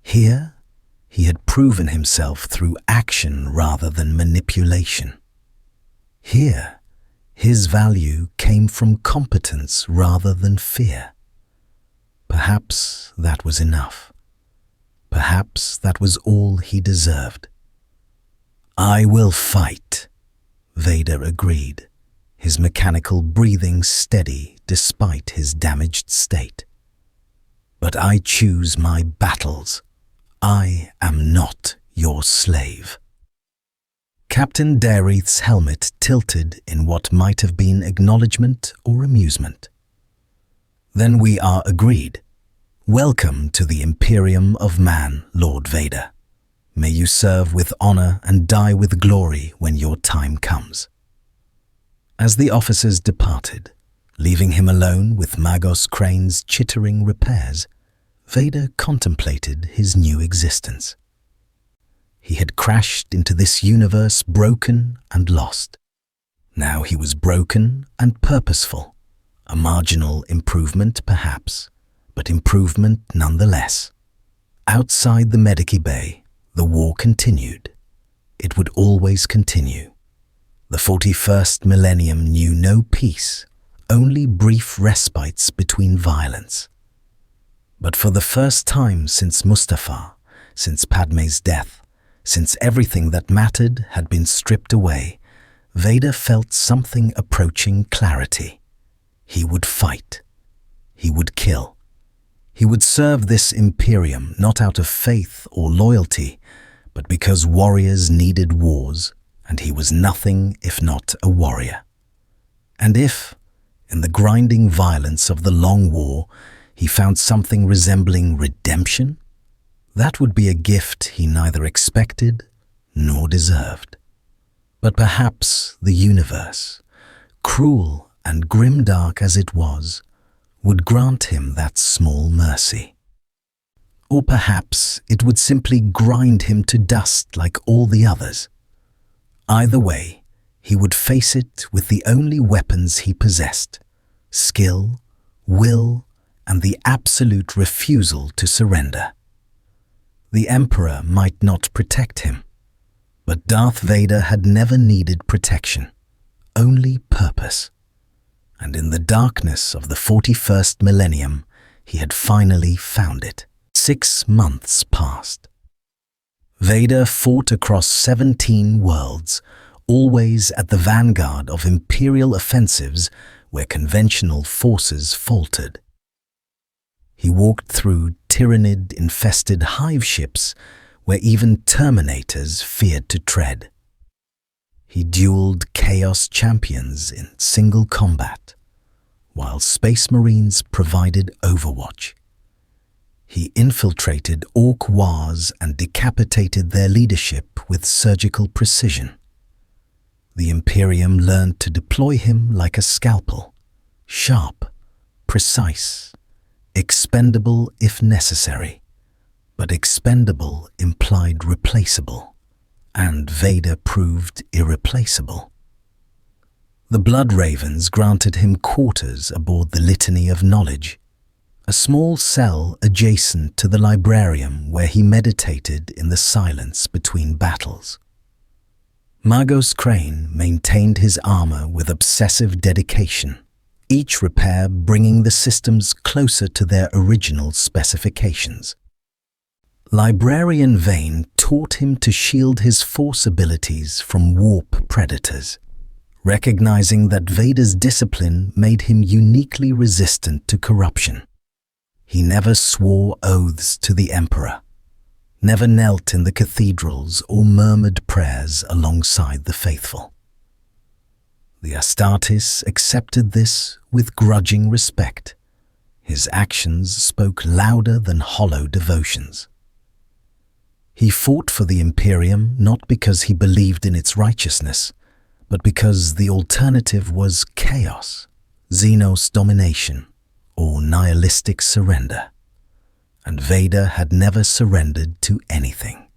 Here, he had proven himself through action rather than manipulation. Here, his value came from competence rather than fear. Perhaps that was enough. Perhaps that was all he deserved. "I will fight," Vader agreed, his mechanical breathing steady despite his damaged state. "But I choose my battles. I am not your slave." Captain Dareth's helmet tilted in what might have been acknowledgement or amusement. "Then we are agreed. Welcome to the Imperium of Man, Lord Vader. May you serve with honor and die with glory when your time comes." As the officers departed, leaving him alone with Magos Crane's chittering repairs, Vader contemplated his new existence. He had crashed into this universe broken and lost. Now he was broken and purposeful, a marginal improvement perhaps, but improvement nonetheless. Outside the medici bay, the war continued. It would always continue. The 41st Millennium knew no peace, only brief respites between violence. But for the first time since Mustafar, since Padme's death, since everything that mattered had been stripped away, Vader felt something approaching clarity. He would fight. He would kill. He would serve this Imperium not out of faith or loyalty, but because warriors needed wars, and he was nothing if not a warrior. And if, in the grinding violence of the long war, he found something resembling redemption? That would be a gift he neither expected nor deserved. But perhaps the universe, cruel and grimdark as it was, would grant him that small mercy. Or perhaps it would simply grind him to dust like all the others. Either way, he would face it with the only weapons he possessed: skill, will, and the absolute refusal to surrender. The Emperor might not protect him, but Darth Vader had never needed protection, only purpose. And in the darkness of the 41st millennium, he had finally found it. 6 months passed. Vader fought across 17 worlds, always at the vanguard of Imperial offensives where conventional forces faltered. He walked through tyrannid-infested hive ships where even Terminators feared to tread. He dueled Chaos champions in single combat, while Space Marines provided overwatch. He infiltrated Orc wars and decapitated their leadership with surgical precision. The Imperium learned to deploy him like a scalpel, sharp, precise, expendable if necessary, but expendable implied replaceable, and Vader proved irreplaceable. The Blood Ravens granted him quarters aboard the Litany of Knowledge, a small cell adjacent to the Librarian where he meditated in the silence between battles. Magos Crane maintained his armor with obsessive dedication, each repair bringing the systems closer to their original specifications. Librarian Vane taught him to shield his force abilities from warp predators, recognizing that Vader's discipline made him uniquely resistant to corruption. He never swore oaths to the Emperor, never knelt in the cathedrals or murmured prayers alongside the faithful. The Astartes accepted this with grudging respect. His actions spoke louder than hollow devotions. He fought for the Imperium not because he believed in its righteousness, but because the alternative was chaos, Xenos domination, or nihilistic surrender. And Vader had never surrendered to anything.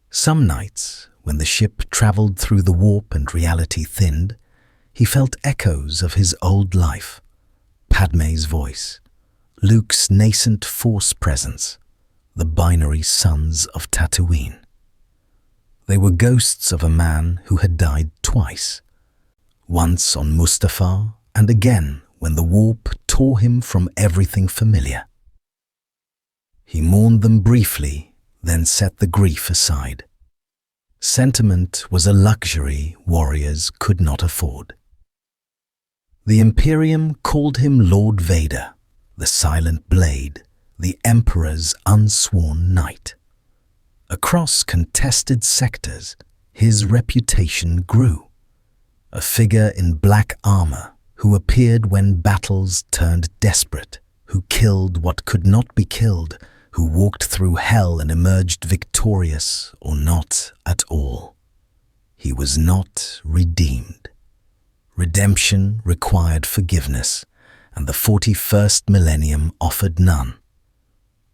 Some nights, when the ship traveled through the warp and reality thinned, he felt echoes of his old life: Padme's voice, Luke's nascent Force presence, the binary sons of Tatooine. They were ghosts of a man who had died twice, once on Mustafar and again when the warp tore him from everything familiar. He mourned them briefly, then set the grief aside. Sentiment was a luxury warriors could not afford. The Imperium called him Lord Vader, the Silent Blade, the Emperor's unsworn knight. Across contested sectors, his reputation grew. A figure in black armor who appeared when battles turned desperate, who killed what could not be killed, who walked through hell and emerged victorious or not at all. He was not redeemed. Redemption required forgiveness, and the 41st millennium offered none.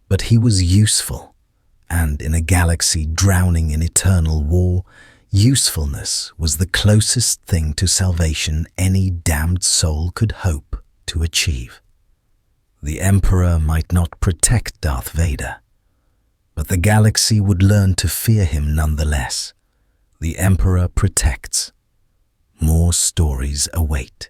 But he was useful, and in a galaxy drowning in eternal war, usefulness was the closest thing to salvation any damned soul could hope to achieve. The Emperor might not protect Darth Vader, but the galaxy would learn to fear him nonetheless. The Emperor protects. More stories await.